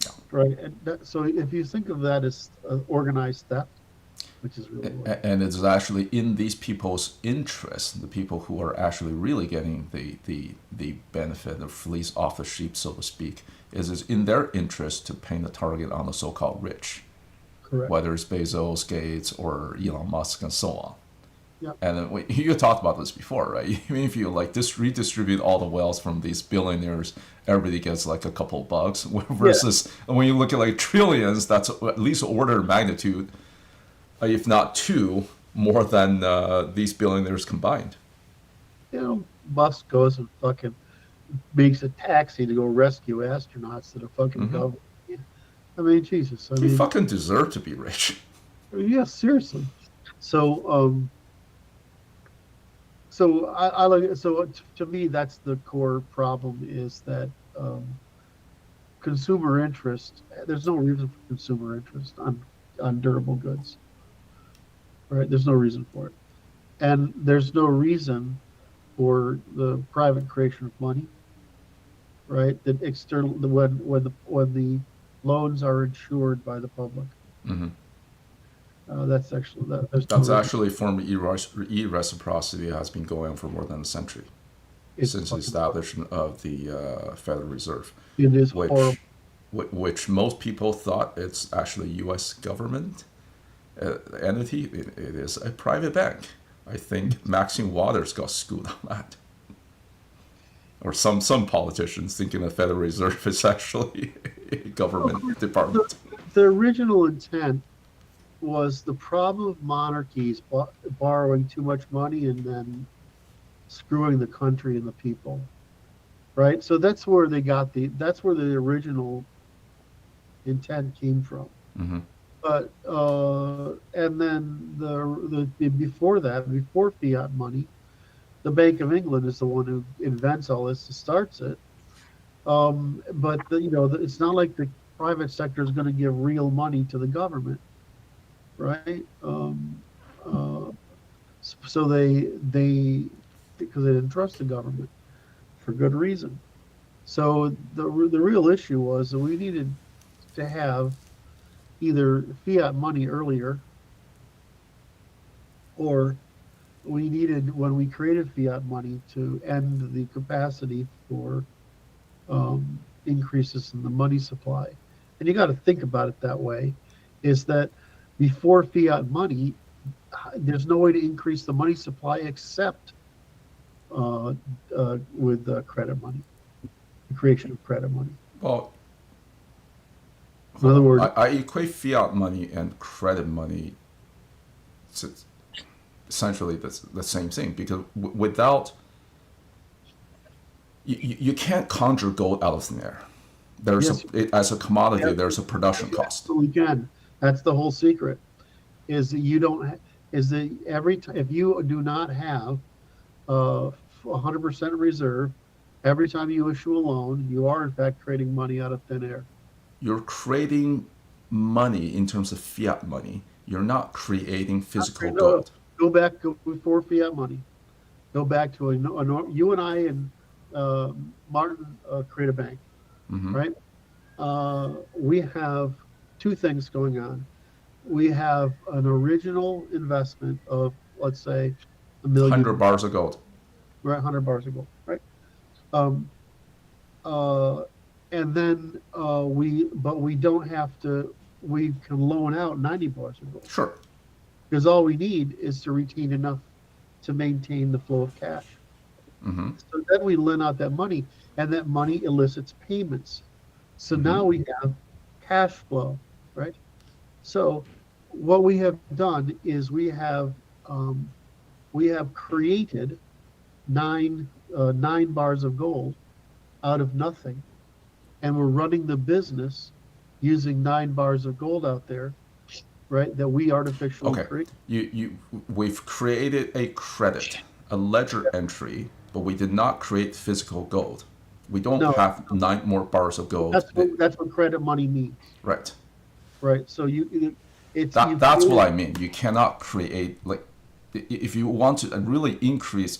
Yeah. Right. And so if you think of that as organized theft, which is really and it's actually in these people's interest, the people who are actually really getting the benefit, the fleece off the sheep, so to speak, is in their interest to paint a target on the so-called rich. Correct. Whether it's Bezos, Gates, or Elon Musk, and so on. Yep. And then you talked about this before, right? I mean, if you redistribute all the wealth from these billionaires, everybody gets like a couple of bucks. Versus when you look at like trillions, that's at least order of magnitude, if not two, more than these billionaires combined. You know, Musk goes and fucking makes a taxi to go rescue astronauts that are fucking government. Yeah. I mean, Jesus. I mean, you fucking deserve to be rich. Yeah, seriously. So, I like. So to me, that's the core problem: is that consumer interest. There's no reason for consumer interest on durable goods. Right? There's no reason for it, and there's no reason for the private creation of money. Right? That external when the loans are insured by the public. Mm-hmm. That's actually that's actually a form of e-reciprocity that has been going on for more than a century, since the establishment of the Federal Reserve. It is horrible. Which most people thought it's actually U.S. government entity. It is a private bank. I think Maxine Waters got schooled on that. Or some politicians thinking the Federal Reserve is actually a government department. The original intent was the problem of monarchies borrowing too much money and then screwing the country and the people, right? So that's where they got that's where the original intent came from. Mm-hmm. But and then the before that, before fiat money, the Bank of England is the one who invents all this, starts it. But it's not like the private sector is going to give real money to the government, right? Uh, so they because they didn't trust the government for good reason. So the real issue was that we needed to have either fiat money earlier, or we needed, when we created fiat money, to end the capacity for increases in the money supply. And you got to think about it that way, is that before fiat money, there's no way to increase the money supply except with credit money, the creation of credit money. Well, in other words, I equate fiat money and credit money to essentially the same thing, because without you can't conjure gold out of thin air. There's as a commodity, there's a production cost. We can. That's the whole secret. Is that you don't. Is that every time, if you do not have 100% reserve, every time you issue a loan, you are in fact creating money out of thin air. You're creating money in terms of fiat money. You're not creating physical gold. Go before fiat money. Go back to you and I and Martin create a bank, Mm-hmm. right? We have two things going on. We have an original investment of, let's say, $1 million. 100 bars of gold. Right, 100 bars of gold, right? And then we don't have to. We can loan out 90 bars of gold. Sure. Because all we need is to retain enough to maintain the flow of cash. Mm-hmm. So then we lend out that money, and that money elicits payments. So Mm-hmm. now we have cash flow, right? So what we have done is we have created nine bars of gold out of nothing, and we're running the business using 9 bars of gold out there, right? That we artificially create. We've created a credit, a ledger entry, but we did not create physical gold. We don't have 9 more bars of gold. That's what credit money means. Right. Right. So that's what I mean. You cannot create, like, if you want to really increase,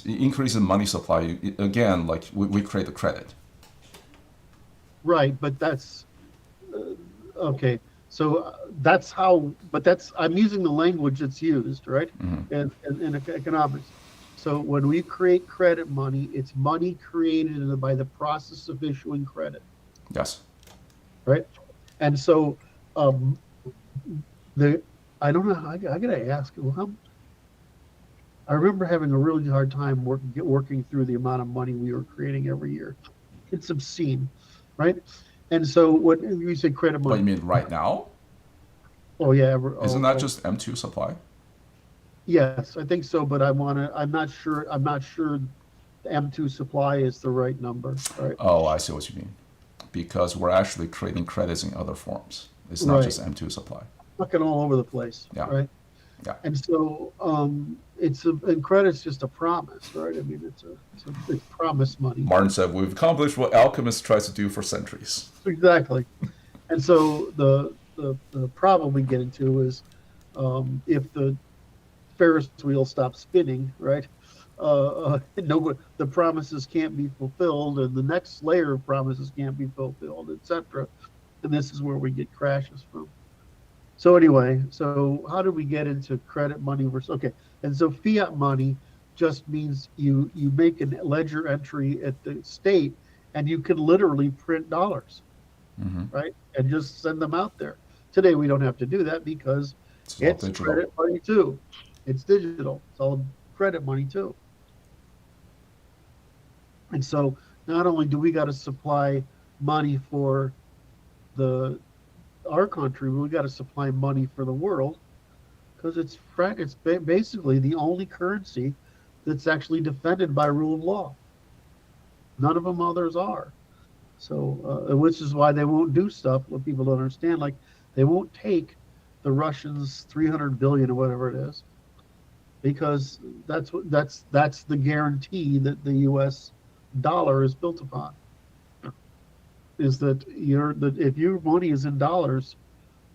increase in money supply, again, like we create the credit. Right, but that's okay. So that's how. But I'm using the language that's used, right? Mm-hmm. In economics. So when we create credit money, it's money created by the process of issuing credit. Yes. Right, and so I don't know. I gotta ask. I remember having a really hard time working through the amount of money we were creating every year. It's obscene, right? And so what you say, credit money? What, you mean right now? Oh yeah. Isn't that just M2 supply? Yes, I think so, but I'm not sure the M2 supply is the right number. Right? Oh, I see what you mean. Because we're actually creating credits in other forms. It's not just M2 supply. Looking all over the place. Yeah. Right. Yeah. And so and credit's just a promise, right? I mean, it's promise money. Martin said, "We've accomplished what alchemists try to do for centuries." Exactly. And so the problem we get into is if the Ferris wheel stops spinning, right? The promises can't be fulfilled, and the next layer of promises can't be fulfilled, etc. And this is where we get crashes from. So anyway, so how do we get into credit money versus and so fiat money just means you make a ledger entry at the state, and you can literally print dollars, Mm-hmm. right? And just send them out there. Today we don't have to do that because it's credit money too. It's digital. It's all credit money too. And so not only do we got to supply money for our country, but we got to supply money for the world, because it's basically the only currency that's actually defended by rule of law. None of them others are. So, which is why they won't do stuff. What people don't understand, like they won't take the Russians 300 billion or whatever it is, because that's the guarantee that the U.S. dollar is built upon. Is that if your money is in dollars,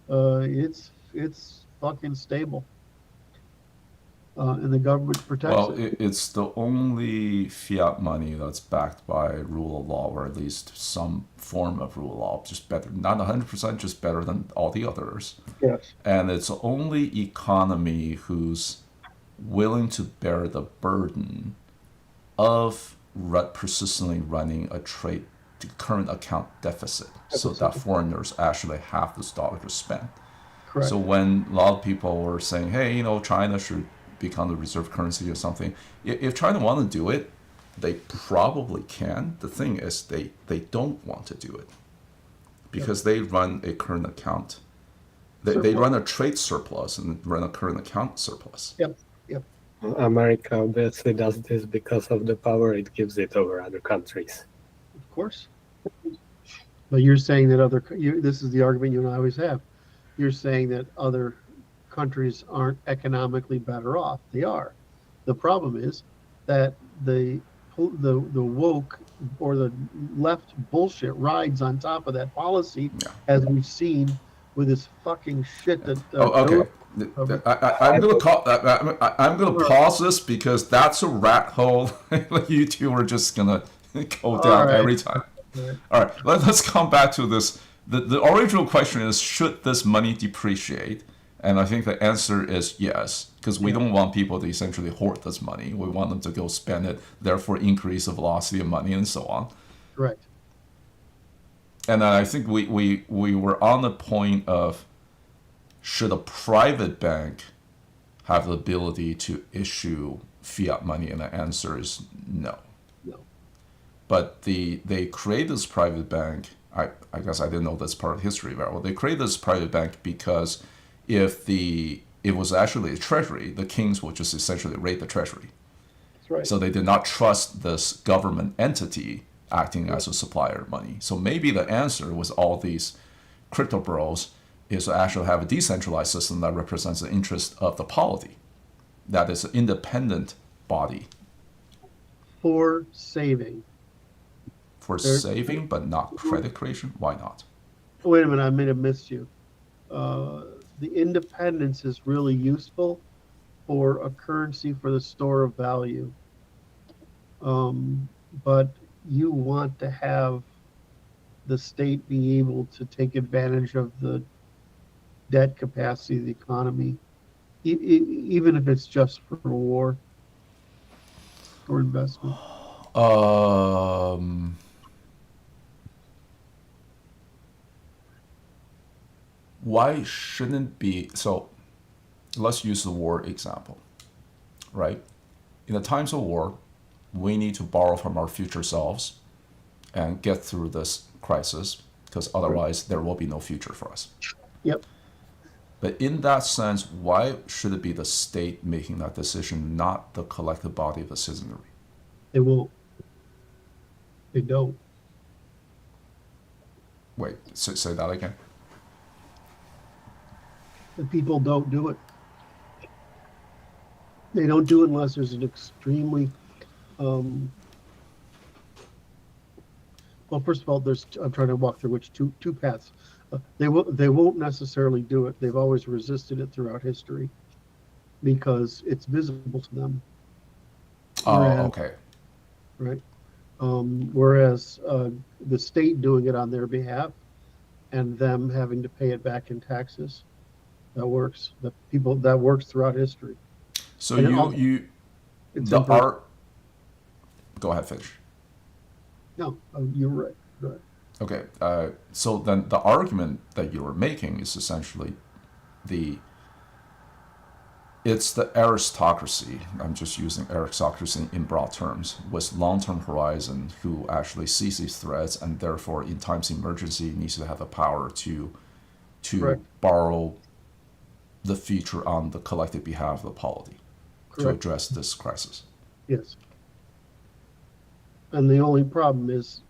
it's fucking stable, and the government protects Well, it. it's the only fiat money that's backed by rule of law, or at least some form of rule of law, just better, not 100%, just better than all the others. Yes. And it's the only economy who's willing to bear the burden of persistently running a trade current account deficit, so that foreigners actually have this dollar to spend. Correct. So when a lot of people were saying, hey, China should become the reserve currency or something, if China want to do it, they probably can. The thing is, they don't want to do it because they run a current account. They run a trade surplus and run a current account surplus. Yep. America obviously does this because of the power it gives it over other countries. Of course. But you're saying that this is the argument you and I always have. You're saying that other countries aren't economically better off. They are. The problem is that the woke or the left bullshit rides on top of that policy, as we've seen with this fucking shit that. Okay. I'm gonna pause this because that's a rat hole. You two are just gonna go down every time. All right, let's come back to this. The original question is, should this money depreciate? And I think the answer is yes, because we don't want people to essentially hoard this money. We want them to go spend it, therefore increase the velocity of money and so on. Correct. And I think we were on the point of, should a private bank have the ability to issue fiat money? And the answer is no. No. But they created this private bank. I guess I didn't know this part of history very well. They created this private bank because if it was actually a treasury, the kings would just essentially raid the treasury. That's right. So they did not trust this government entity acting as a supplier of money. So maybe the answer with all these crypto bros is to actually have a decentralized system that represents the interest of the polity. That is an independent body. For saving. Saving, but not credit creation? Why not? Wait a minute, I may have missed you. The independence is really useful for a currency for the store of value. But you want to have the state be able to take advantage of the debt capacity of the economy, even if it's just for war or investment. Why shouldn't be? So let's use the war example, right? In the times of war, we need to borrow from our future selves and get through this crisis, because otherwise there will be no future for us. Yep. But in that sense, why should it be the state making that decision, not the collective body of the citizenry? They won't. They don't. Wait, say that again. The people don't do it. They don't do it unless there's an extremely well, first of all, I'm trying to walk through which two paths. They won't necessarily do it. They've always resisted it throughout history because it's visible to them. Okay. Right. Whereas the state doing it on their behalf and them having to pay it back in taxes, that works. That works throughout history. So Go ahead, finish. No, you're right. Go ahead. Okay, so then the argument that you were making is essentially it's the aristocracy, I'm just using aristocracy in broad terms, with long-term horizon, who actually sees these threats and therefore in times of emergency needs to have the power to Correct. borrow the future on the collective behalf of the polity. Correct. To address this crisis. Yes. And the only problem is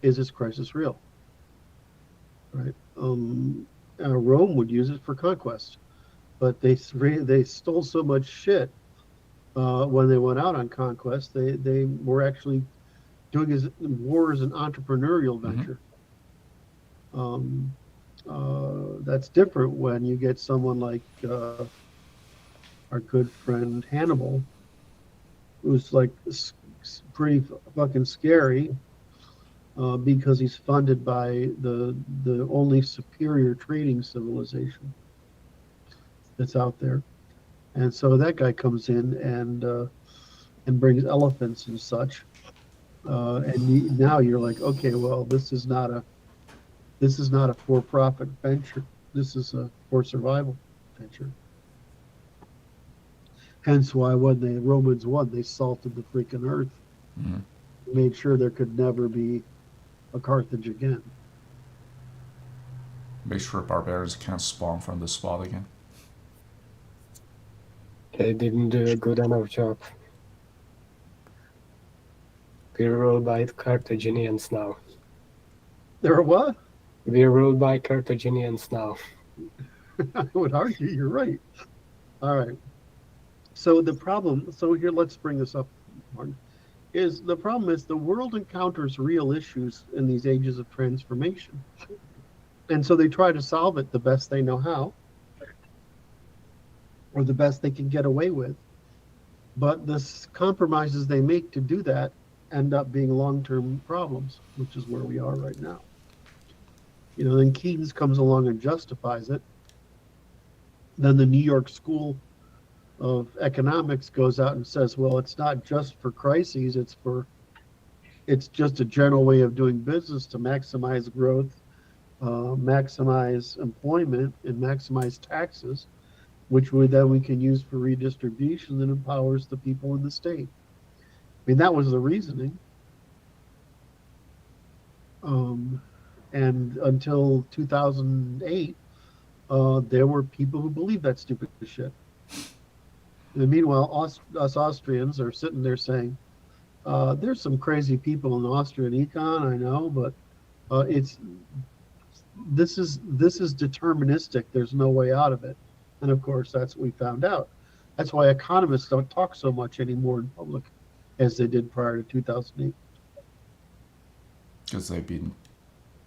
is this crisis real? Right? Rome would use it for conquest, but they stole so much shit when they went out on conquest. They were actually doing war as an entrepreneurial venture. That's different when you get someone like our good friend Hannibal, who's like pretty fucking scary because he's funded by the only superior trading civilization that's out there, and so that guy comes in and brings elephants and such, and now you're like, okay, well, this is not a for-profit venture. This is a for survival venture. Hence why when the Romans won, they salted the freaking earth, made sure there could never be a Carthage again. Make sure barbarians can't spawn from the spot again. They didn't do a good enough job. We're ruled by Carthaginians now. They're what? We're ruled by Carthaginians now. I would argue you're right. All right. So the problem, so here, let's bring this up, Martin, is the problem is the world encounters real issues in these ages of transformation. And so they try to solve it the best they know how, or the best they can get away with. But the compromises they make to do that end up being long-term problems, which is where we are right now. You know, then Keynes comes along and justifies it. Then the New York School of Economics goes out and says, well, it's not just for crises, it's just a general way of doing business to maximize growth, maximize employment, and maximize taxes, which we can use for redistribution that empowers the people in the state. I mean, that was the reasoning. And until 2008, there were people who believed that stupid shit. And meanwhile, us Austrians are sitting there saying, there's some crazy people in Austrian econ, I know, but this is deterministic. There's no way out of it. And of course, that's what we found out. That's why economists don't talk so much anymore in public as they did prior to 2008. Because they've been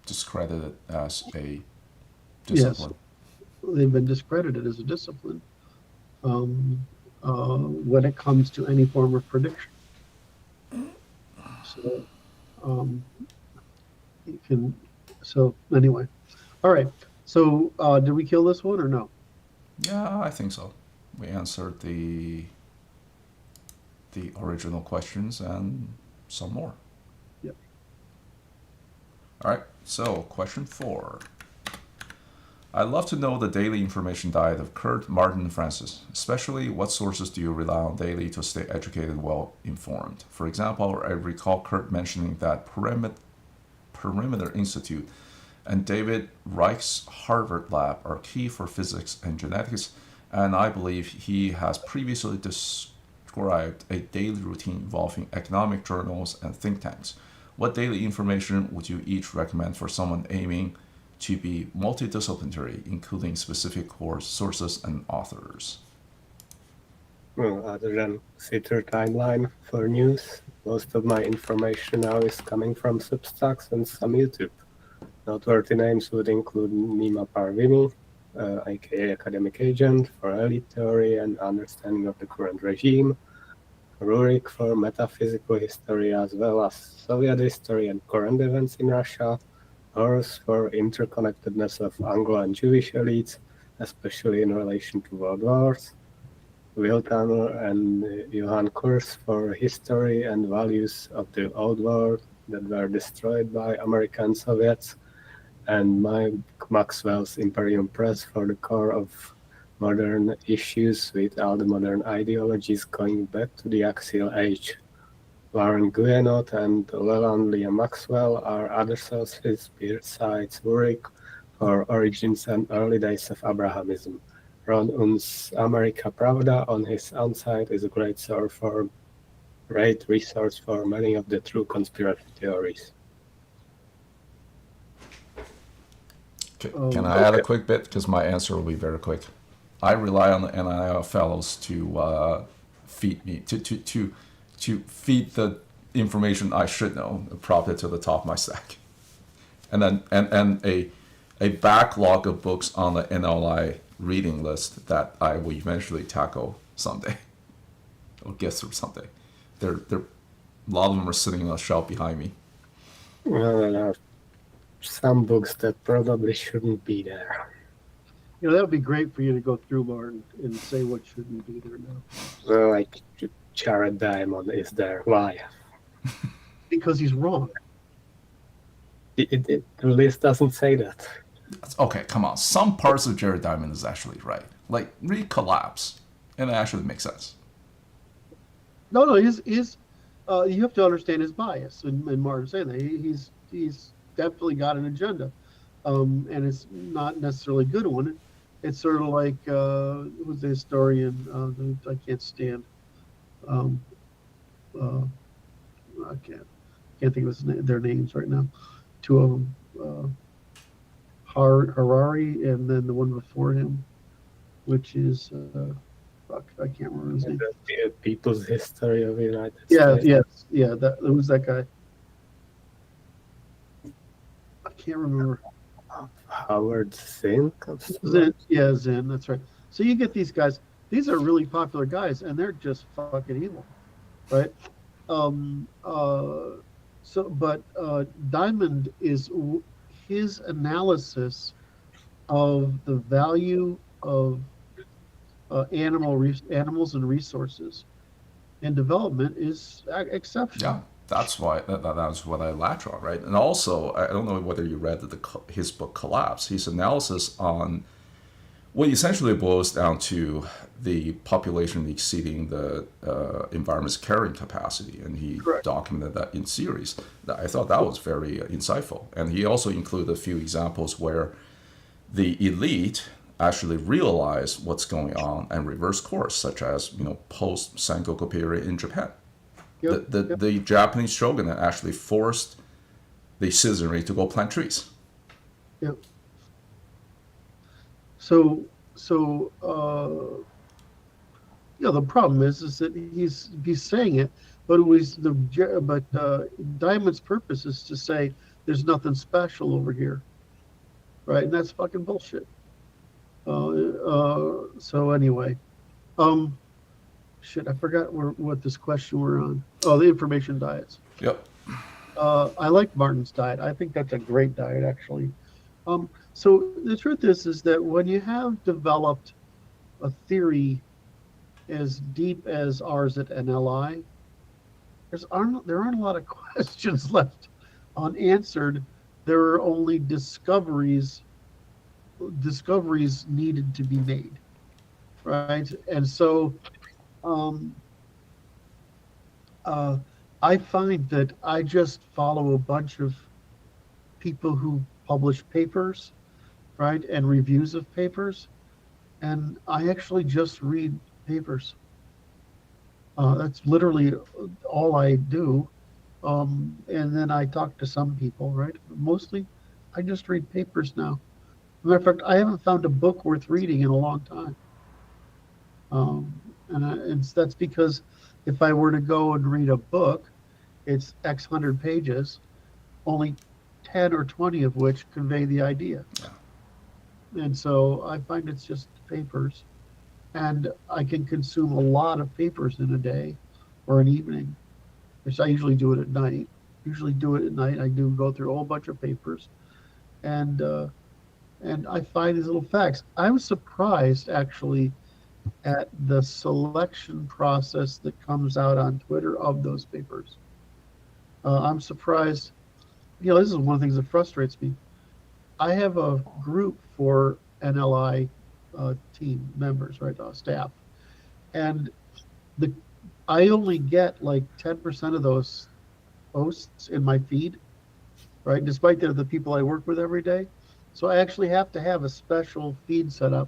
discredited as a discipline. Yes, they've been discredited as a discipline when it comes to any form of prediction. So, So anyway, all right. So did we kill this one or no? Yeah, I think so. We answered the original questions and some more. Yep. All right. So question 4. I'd love to know the daily information diet of Curt, Martin, and Francis. Especially, what sources do you rely on daily to stay educated and well informed? For example, I recall Curt mentioning that Perimeter Institute and David Reich's Harvard lab are key for physics and genetics, and I believe he has previously described a daily routine involving economic journals and think tanks. What daily information would you each recommend for someone aiming to be multidisciplinary, including specific course sources and authors? Well, other than Twitter timeline for news, most of my information now is coming from Substacks and some YouTube. Noteworthy names would include Nima Parvini, aka Academic Agent, for elite theory and understanding of the current regime, Rurik for metaphysical history as well as Soviet history and current events in Russia, Horus for interconnectedness of Anglo and Jewish elites, especially in relation to world wars, Will Tanner and Johan Kurs for history and values of the old world that were destroyed by American Soviets, and Mike Maxwell's Imperium Press for the core of modern issues with all the modern ideologies going back to the Axial Age. Warren Guyenot and Leland Liam Maxwell are other sources besides Rurik for origins and early days of Abrahamism. Ron Unz's America Pravda on his own site is a great resource for many of the true conspiracy theories. Can I add a quick bit? Because my answer will be very quick. I rely on the NIL fellows to feed me, to feed the information I should know, prop it to the top of my stack. And then a backlog of books on the NLI reading list that I will eventually tackle someday, or get through someday. A lot of them are sitting on a shelf behind me. Well, there are some books that probably shouldn't be there. That would be great for you to go through, Martin, and say what shouldn't be there now. So, like, Jared Diamond is there. Why? Because he's wrong. The list doesn't say that. Okay, come on. Some parts of Jared Diamond is actually right. Like, read Collapse, and it actually makes sense. No, his you have to understand his bias, and Martin saying that he's definitely got an agenda, and it's not necessarily a good one. It's sort of like it was the historian I can't stand. I can't think of their names right now. Two of them, Harari, and then the one before him, which is I can't remember his name. The People's History of the United States. States. Who's that guy? I can't remember. Howard Zinn. Zinn, that's right. So you get these guys. These are really popular guys, and they're just fucking evil, right? Diamond is his analysis of the value of animals and resources and development is exceptional. Yeah, that's why that's what I latch on, right? And also, I don't know whether you read his book Collapse. His analysis on what essentially boils down to the population exceeding the environment's carrying capacity, and he documented that in series. I thought that was very insightful, and he also included a few examples where the elite actually realize what's going on and reverse course, such as post Sengoku period in Japan. The Japanese shogunate actually forced the citizenry to go plant trees. Yep. So the problem is that he's saying it, but Diamond's purpose is to say there's nothing special over here, right? And that's fucking bullshit. So anyway, shit, I forgot what this question we're on. Oh, the information diets. Yep. I like Martin's diet. I think that's a great diet, actually. So the truth is that when you have developed a theory as deep as ours at NLI, there aren't a lot of questions left unanswered. There are only discoveries needed to be made, right? And so I find that I just follow a bunch of people who publish papers, right, and reviews of papers, and I actually just read papers. That's literally all I do, and then I talk to some people, right? Mostly, I just read papers now. As a matter of fact, I haven't found a book worth reading in a long time, and that's because if I were to go and read a book, it's X hundred pages, only 10 or 20 of which convey the idea. Yeah. And so I find it's just papers, and I can consume a lot of papers in a day or an evening, which I usually do it at night. I do go through a whole bunch of papers, and I find these little facts. I was surprised actually at the selection process that comes out on Twitter of those papers. I'm surprised. This is one of the things that frustrates me. I have a group for NLI team members, right, staff, and I only get like 10% of those posts in my feed, right, despite they're the people I work with every day. So I actually have to have a special feed set up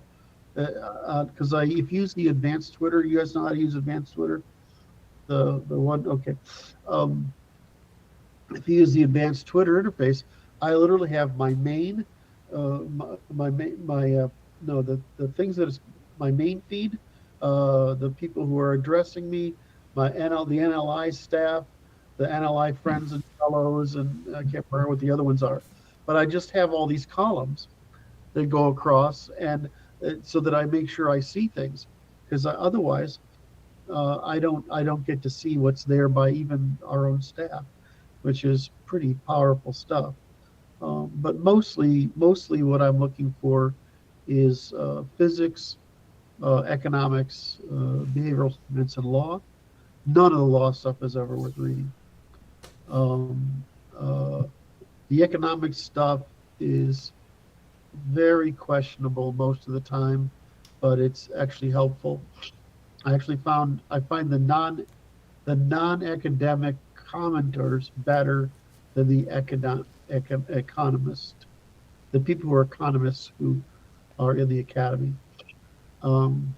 because if you use the advanced Twitter, you guys know how to use advanced Twitter? The one, okay. If you use the advanced Twitter interface, I literally have my main, no, the things that is my main feed, the people who are addressing me, the NLI staff, the NLI friends and fellows, and I can't remember what the other ones are, but I just have all these columns that go across, and so that I make sure I see things, because otherwise, I don't get to see what's there by even our own staff, which is pretty powerful stuff. But mostly what I'm looking for is physics, economics, behavioral science, and law. None of the law stuff is ever worth reading. Um, uh, the economics stuff is very questionable most of the time, but it's actually helpful. I find the non-academic commenters better than the economist, the people who are economists who are in the academy. Um,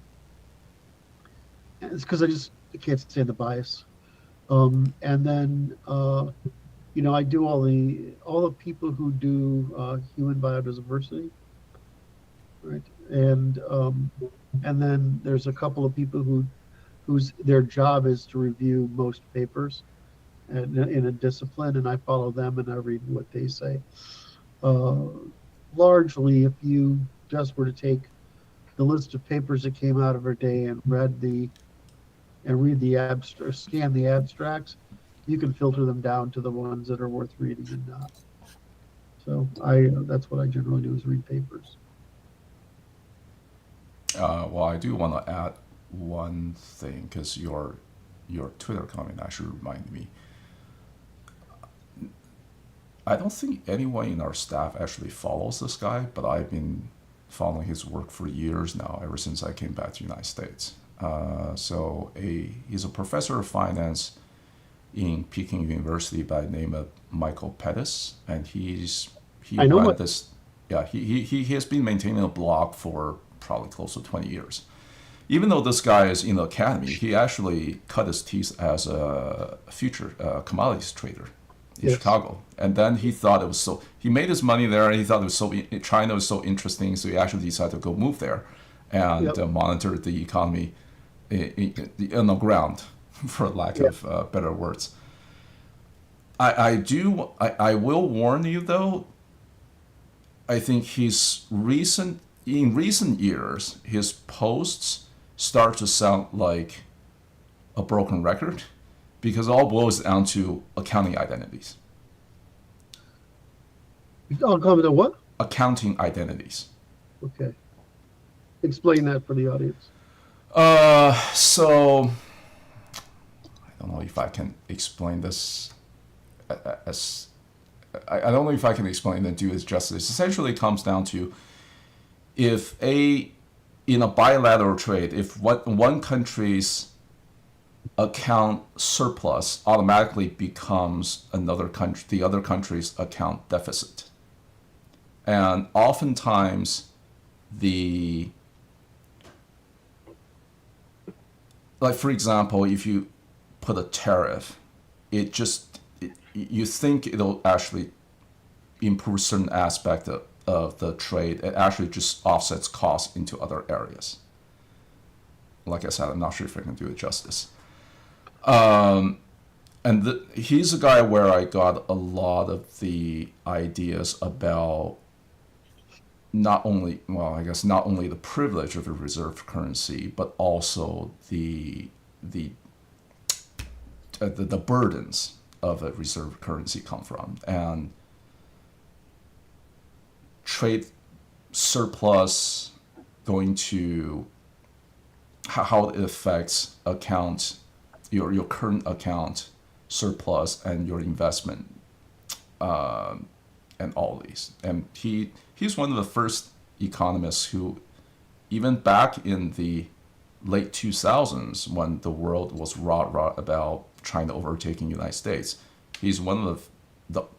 it's because I can't stand the bias. And then I do all the people who do human biodiversity, right? And then there's a couple of people whose their job is to review most papers in a discipline, and I follow them and I read what they say. Uh, Largely, if you just were to take the list of papers that came out of our day and read the abstract, scan the abstracts, you can filter them down to the ones that are worth reading and not. So that's what I generally do is read papers. Well, I do want to add one thing because your Twitter comment actually reminded me. I don't think anyone in our staff actually follows this guy, but I've been following his work for years now, ever since I came back to the United States. He's a professor of finance in Peking University by the name of Michael Pettis, and he I know ran what. this. Yeah, he has been maintaining a blog for probably close to 20 years. Even though this guy is in the academy, he actually cut his teeth as a future commodities trader in Yes. Chicago. And then he thought it was so, he made his money there and he thought China was so interesting, so he actually decided to go move there and Yep. monitor the economy on the ground, for lack Yep. of better words. I will warn you though, I think in recent years, his posts start to sound like a broken record because it all boils down to accounting identities. I'll call it a what? Accounting identities. Okay. Explain that for the audience. So I don't know if I can explain this as I don't know if I can explain and do it justice. Essentially, it comes down to in a bilateral trade, if one country's account surplus automatically becomes the other country's account deficit, and oftentimes like for example, if you put a tariff, you think it'll actually improve certain aspect of the trade. It actually just offsets costs into other areas. Like I said, I'm not sure if I can do it justice. And he's a guy where I got a lot of the ideas about not only the privilege of a reserve currency, but also the burdens of a reserve currency come from, and trade surplus going to how it affects your current account surplus and your investment, and all these. And he's one of the first economists who, even back in the late 2000s, when the world was rah about China overtaking the United States, he's one of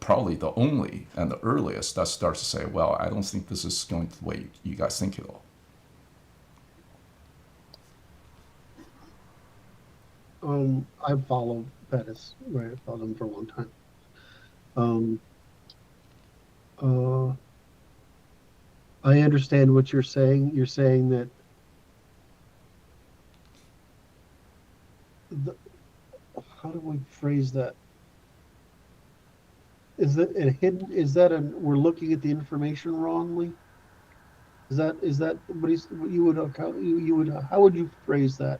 probably the only and the earliest that starts to say, well, I don't think this is going the way you guys think it will. I've followed Pettis, right? I've followed him for a long time. I understand what you're saying. You're saying that the, how do we phrase that? Is that a hidden? Is that we're looking at the information wrongly? Is that what you would you would how would you phrase that?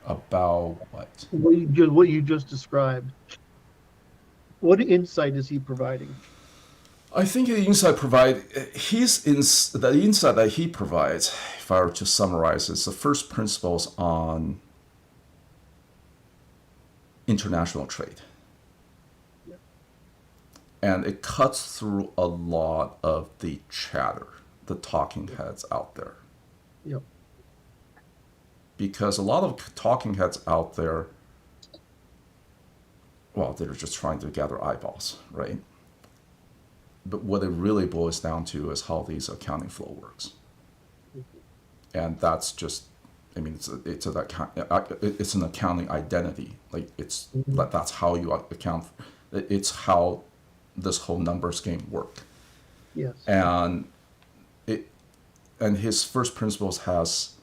About what? What you just described. What insight is he providing? I think the insight the insight that he provides, if I were to summarize, is the first principles on international trade. Yep. And it cuts through a lot of the chatter, the talking heads out there. Yep. Because a lot of talking heads out there, well, they're just trying to gather eyeballs, right? But what it really boils down to is how these accounting flow works. And that's just, I mean, it's an accounting identity. Like that's how you account. It's how this whole numbers game work. Yes. And his first principles has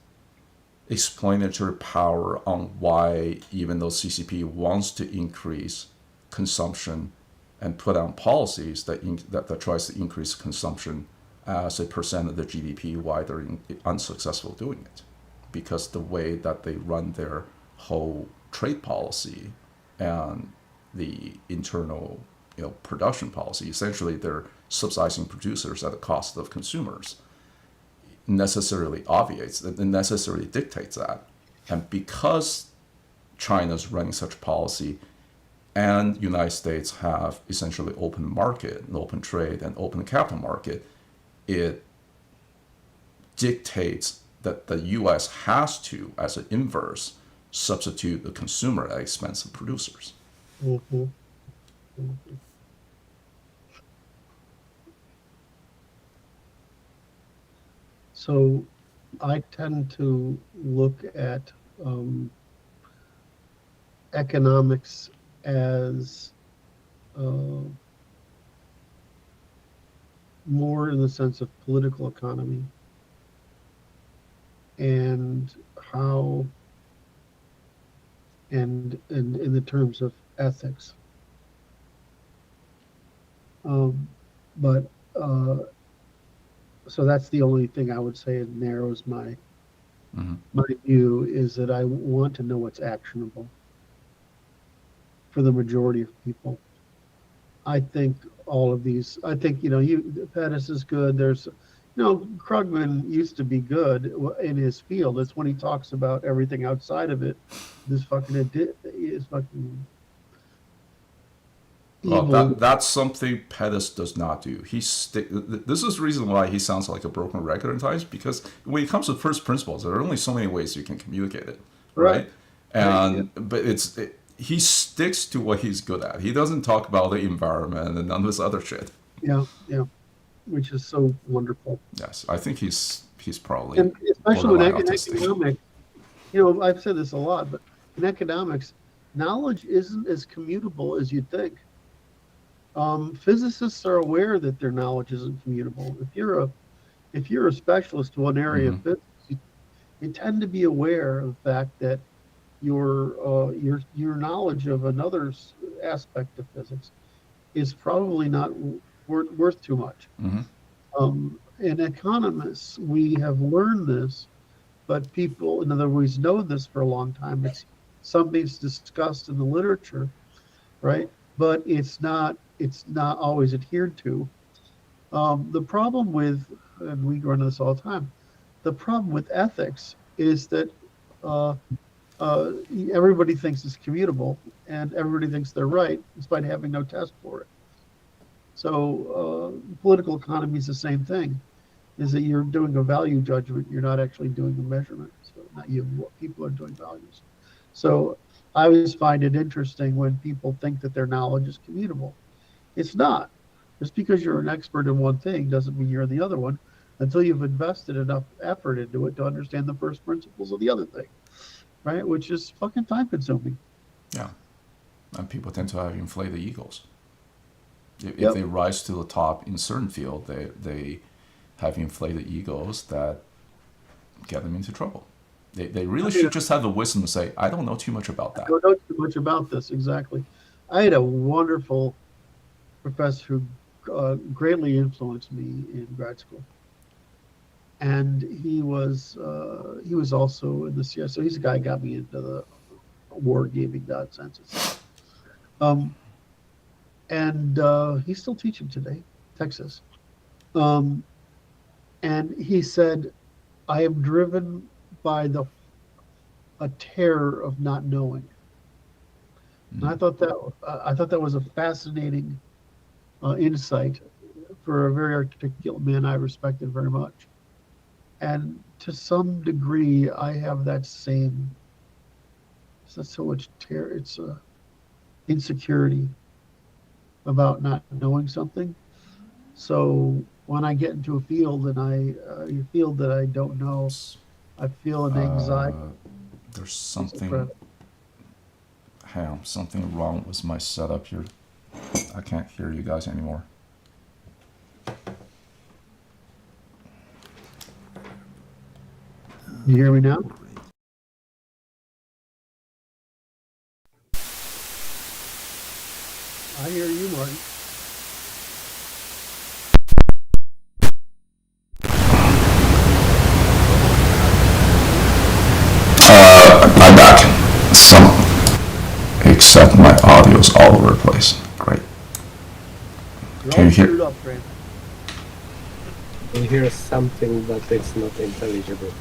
explanatory power on why, even though CCP wants to increase consumption and put out policies that tries to increase consumption as a percent of the GDP, why they're unsuccessful doing it. Because the way that they run their whole trade policy and the internal production policy, essentially they're subsidizing producers at the cost of consumers, necessarily dictates that. And because China's running such policy and United States have essentially open market and open trade and open capital market, it dictates that the U.S. has to, as an inverse, substitute the consumer at the expense of producers. Mm-hmm. Mm-hmm. So I tend to look at economics as more in the sense of political economy and how and in the terms of ethics. But so that's the only thing I would say it narrows my view, is that I want to know what's actionable for the majority of people. I think all of these, Pettis is good. There's, Krugman used to be good in his field. It's when he talks about everything outside of it, this fucking is fucking evil. Well, that's something Pettis does not do. This is the reason why he sounds like a broken record at times, because when it comes to first principles, there are only so many ways you can communicate it, right? But he sticks to what he's good at. He doesn't talk about the environment and none of this other shit. Yeah, which is so wonderful. Yes, I think he's probably, and especially in autistic. economics. I've said this a lot, but in economics, knowledge isn't as commutable as you'd think. Physicists are aware that their knowledge isn't commutable. If you're a specialist to one area of physics, you tend to be aware of the fact that your knowledge of another aspect of physics is probably not worth too much. In economists, we have learned this, but people, in other words, know this for a long time. It's something that's discussed in the literature, right? But it's not always adhered to. The problem with, and we run this all the time, the problem with ethics is that everybody thinks it's commutable and everybody thinks they're right despite having no test for it. So political economy is the same thing, is that you're doing a value judgment, you're not actually doing a measurement. So not you, people are doing values. So I always find it interesting when people think that their knowledge is commutable. It's not. Just because you're an expert in one thing doesn't mean you're in the other one until you've invested enough effort into it to understand the first principles of the other thing, right? Which is fucking time consuming. Yeah. And people tend to have inflated egos. If they rise to the top in a certain field, they have inflated egos that get them into trouble. They really should just have the wisdom to say, I don't know too much about I that. don't know too much about this, exactly. I had a wonderful professor who greatly influenced me in grad school. And he was also in the CS. So he's the guy who got me into the wargaming nonsense. And he's still teaching today, Texas. Um, and he said, I am driven by a terror of not knowing. And I thought that was a fascinating insight for a very articulate man I respected very much. And to some degree, I have that same. It's not so much terror; it's insecurity about not knowing something. So when I get into a field and a field that I don't know, I feel an anxiety. There's something wrong with my setup here. I can't hear you guys anymore. You hear me now? I hear you, Martin. I'm back. Except my audio's all over the place. Great. Can you hear? Up, Brey. I hear something, but it's not intelligible.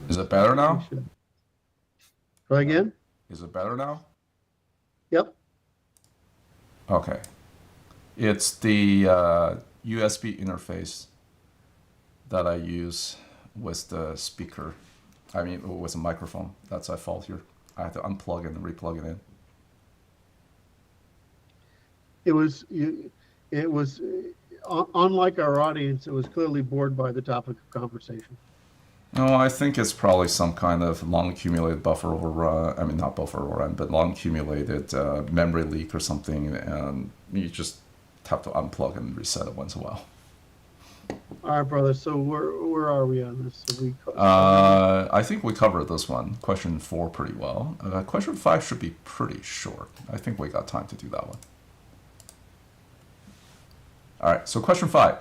Is it better now? Try again? Is it better now? Yep. Okay. It's the USB interface that I use with the speaker. I mean, with the microphone. That's at fault here. I have to unplug it and replug it in. It was unlike our audience. It was clearly bored by the topic of conversation. No, I think it's probably some kind of long accumulated buffer overrun. I mean, not buffer overrun, but long accumulated memory leak or something. And you just have to unplug and reset it once in a while. All right, brother. So where are we on this? I think we covered this one, question 4, pretty well. Question 5 should be pretty short. I think we got time to do that one. All right. So question 5.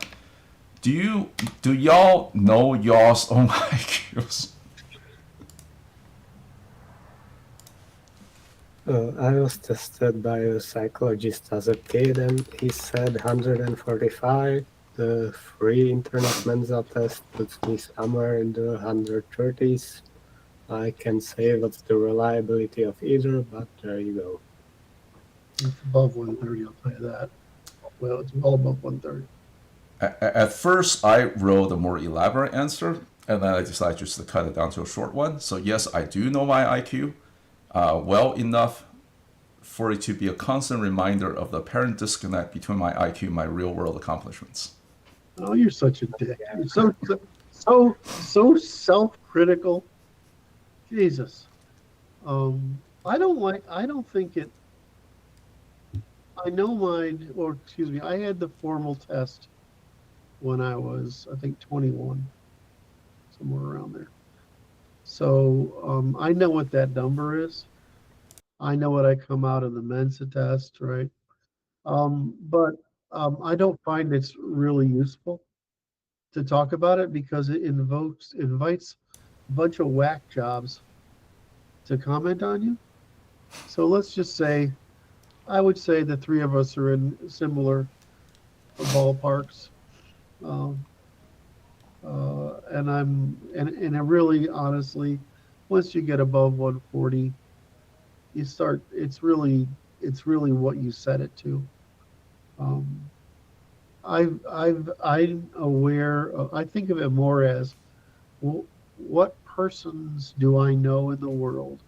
Do y'all know y'all's own IQs? I was tested by a psychologist as a kid, and he said 145. The free internet Mensa test puts me somewhere in the 130s. I can't say what's the reliability of either, but there you go. It's above 130, I'll tell you that. Well, it's well above 130. At first, I wrote a more elaborate answer, and then I decided just to cut it down to a short one. So yes, I do know my IQ well enough for it to be a constant reminder of the apparent disconnect between my IQ and my real-world accomplishments. Oh, you're such a dick. You're so self-critical. Jesus. I don't think it. I know mine, or excuse me, I had the formal test when I was, I think, 21, somewhere around there. So I know what that number is. I know what I come out of the Mensa test, right? But I don't find it's really useful to talk about it because it invites a bunch of whack jobs to comment on you. So let's just say, I would say the three of us are in similar ballparks. And I really, honestly, once you get above 140, you start. It's really what you set it to. I'm aware. I think of it more as, well, what persons do I know in the world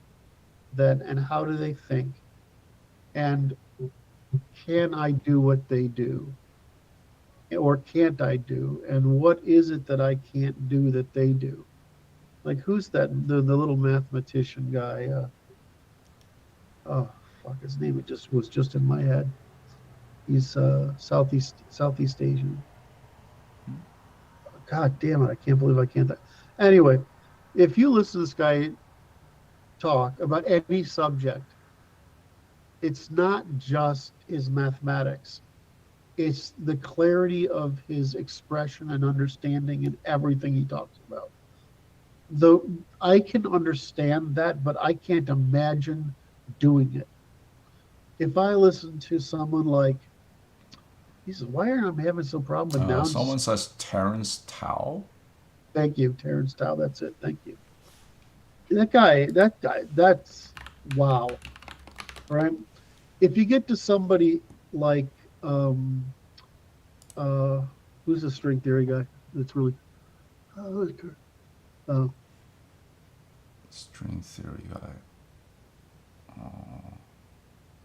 and how do they think, and can I do what they do? or can't I do? And what is it that I can't do that they do? Like, who's that? The little mathematician guy. Oh, fuck, his name. It just was just in my head. He's Southeast Asian. God damn it! I can't believe I can't. Anyway, if you listen to this guy talk about any subject, it's not just his mathematics. It's the clarity of his expression and understanding in everything he talks about. Though I can understand that, but I can't imagine doing it. If I listen to someone like, he says, why am I having some problem with nouns? Someone says Terence Tao. Thank you, Terence Tao. That's it. Thank you. That guy, that's wow. Right? If you get to somebody like, who's the string theory guy? That's really, String theory guy.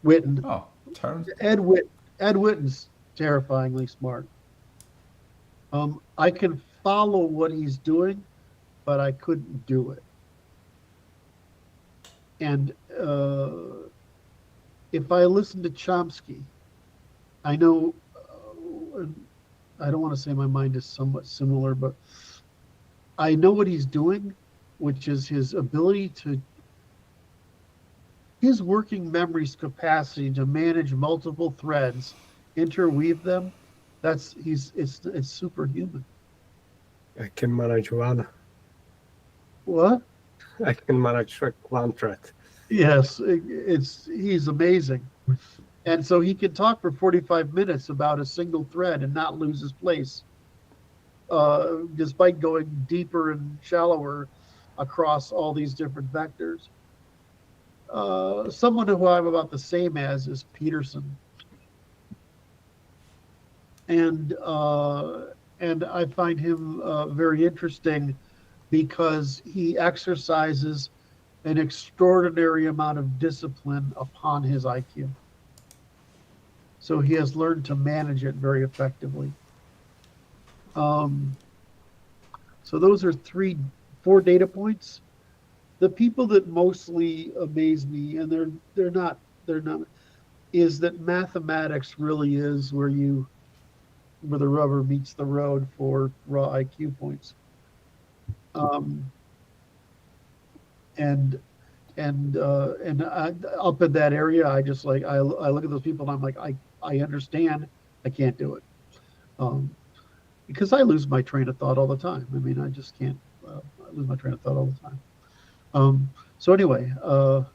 Witten. Oh, Terence. Ed Witten's terrifyingly smart. I can follow what he's doing, but I couldn't do it. And if I listen to Chomsky, I know, I don't want to say my mind is somewhat similar, but I know what he's doing, which is his ability to, his working memory's capacity to manage multiple threads, interweave them. It's superhuman. I can manage one. What? I can manage one thread. Yes, he's amazing. And so he can talk for 45 minutes about a single thread and not lose his place, despite going deeper and shallower across all these different vectors. Someone who I'm about the same as is Peterson. And I find him very interesting because he exercises an extraordinary amount of discipline upon his IQ. So he has learned to manage it very effectively. So those are 4 data points. The people that mostly amaze me, and they're not, is that mathematics really is where the rubber meets the road for raw IQ points. And up in that area, I just like, I look at those people and I'm like, I understand, I can't do it. Because I lose my train of thought all the time. I mean, I just can't, I lose my train of thought all the time. So anyway, so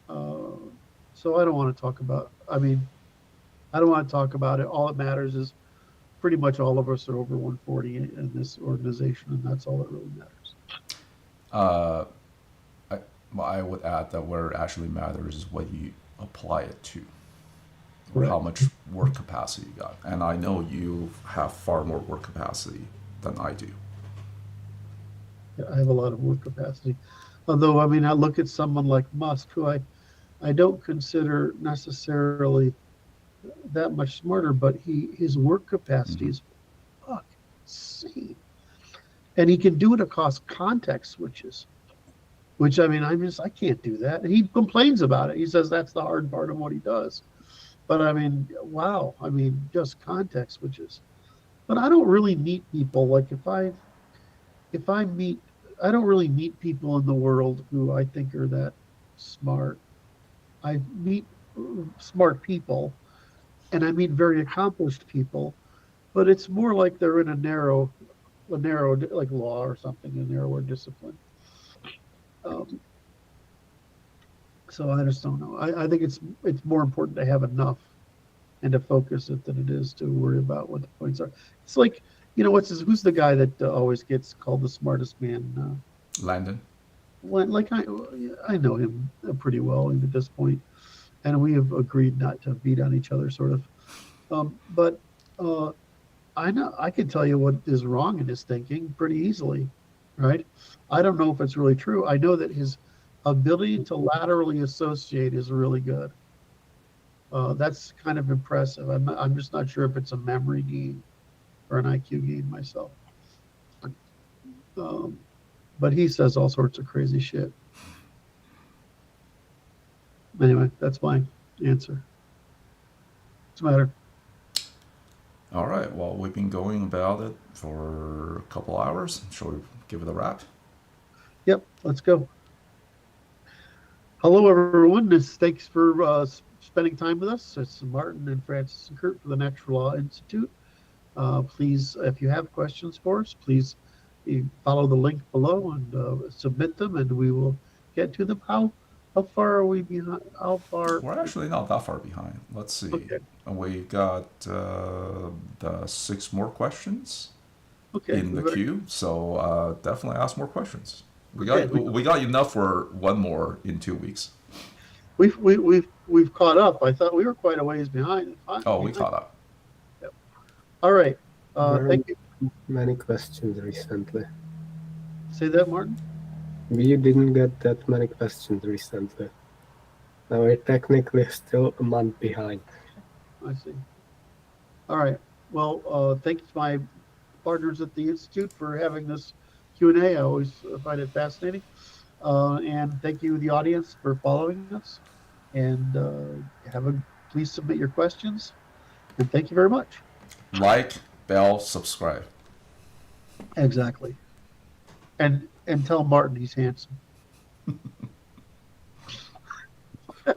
I don't want to talk about, I don't want to talk about it. All that matters is pretty much all of us are over 140 in this organization, and that's all that really matters. I would add that where it actually matters is what you apply it to, or Correct. how much work capacity you got. And I know you have far more work capacity than I do. Yeah, I have a lot of work capacity. Although, I mean, I look at someone like Musk, who I don't consider necessarily that much smarter, but his work capacity is fucking insane. And he can do it across context switches, which, I mean, I can't do that. And he complains about it. He says that's the hard part of what he does. But I mean, wow. I mean, just context switches. But I don't really meet people. Like if I meet, I don't really meet people in the world who I think are that smart. I meet smart people, and I meet very accomplished people, but it's more like they're in a narrow like law or something, a narrower discipline. So I just don't know. I think it's more important to have enough and to focus it than it is to worry about what the points are. It's like, who's the guy that always gets called the smartest man? Landon? Like I know him pretty well at this point, and we have agreed not to beat on each other, sort of. But I know I can tell you what is wrong in his thinking pretty easily, right? I don't know if it's really true. I know that his ability to laterally associate is really good. That's kind of impressive. I'm just not sure if it's a memory game for an IQ gain myself. But he says all sorts of crazy shit. Anyway, that's my answer. What's the matter? All right. Well, we've been going about it for a couple hours. Shall we give it a wrap? Yep, let's go. Hello, everyone. Thanks for spending time with us. It's Martin and Francis and Curt for the Natural Law Institute. Please, if you have questions for us, please follow the link below and submit them, and we will get to them. How far are we behind? How far? We're actually not that far behind. Let's see. Okay. We got the 6 more questions Okay. in the queue, so definitely ask more questions. We Okay. got enough for one more in 2 weeks. We've caught up. I thought we were quite a ways behind. Oh, we caught up. Yep. All right. Very Thank you. many questions recently. Say that, Martin. We didn't get that many questions recently. Now we're technically still a month behind. I see. All right. Well, thanks to my partners at the Institute for having this Q&A. I always find it fascinating. And thank you, the audience, for following us. And please submit your questions. And thank you very much. Like, bell, subscribe. Exactly. And tell Martin he's handsome.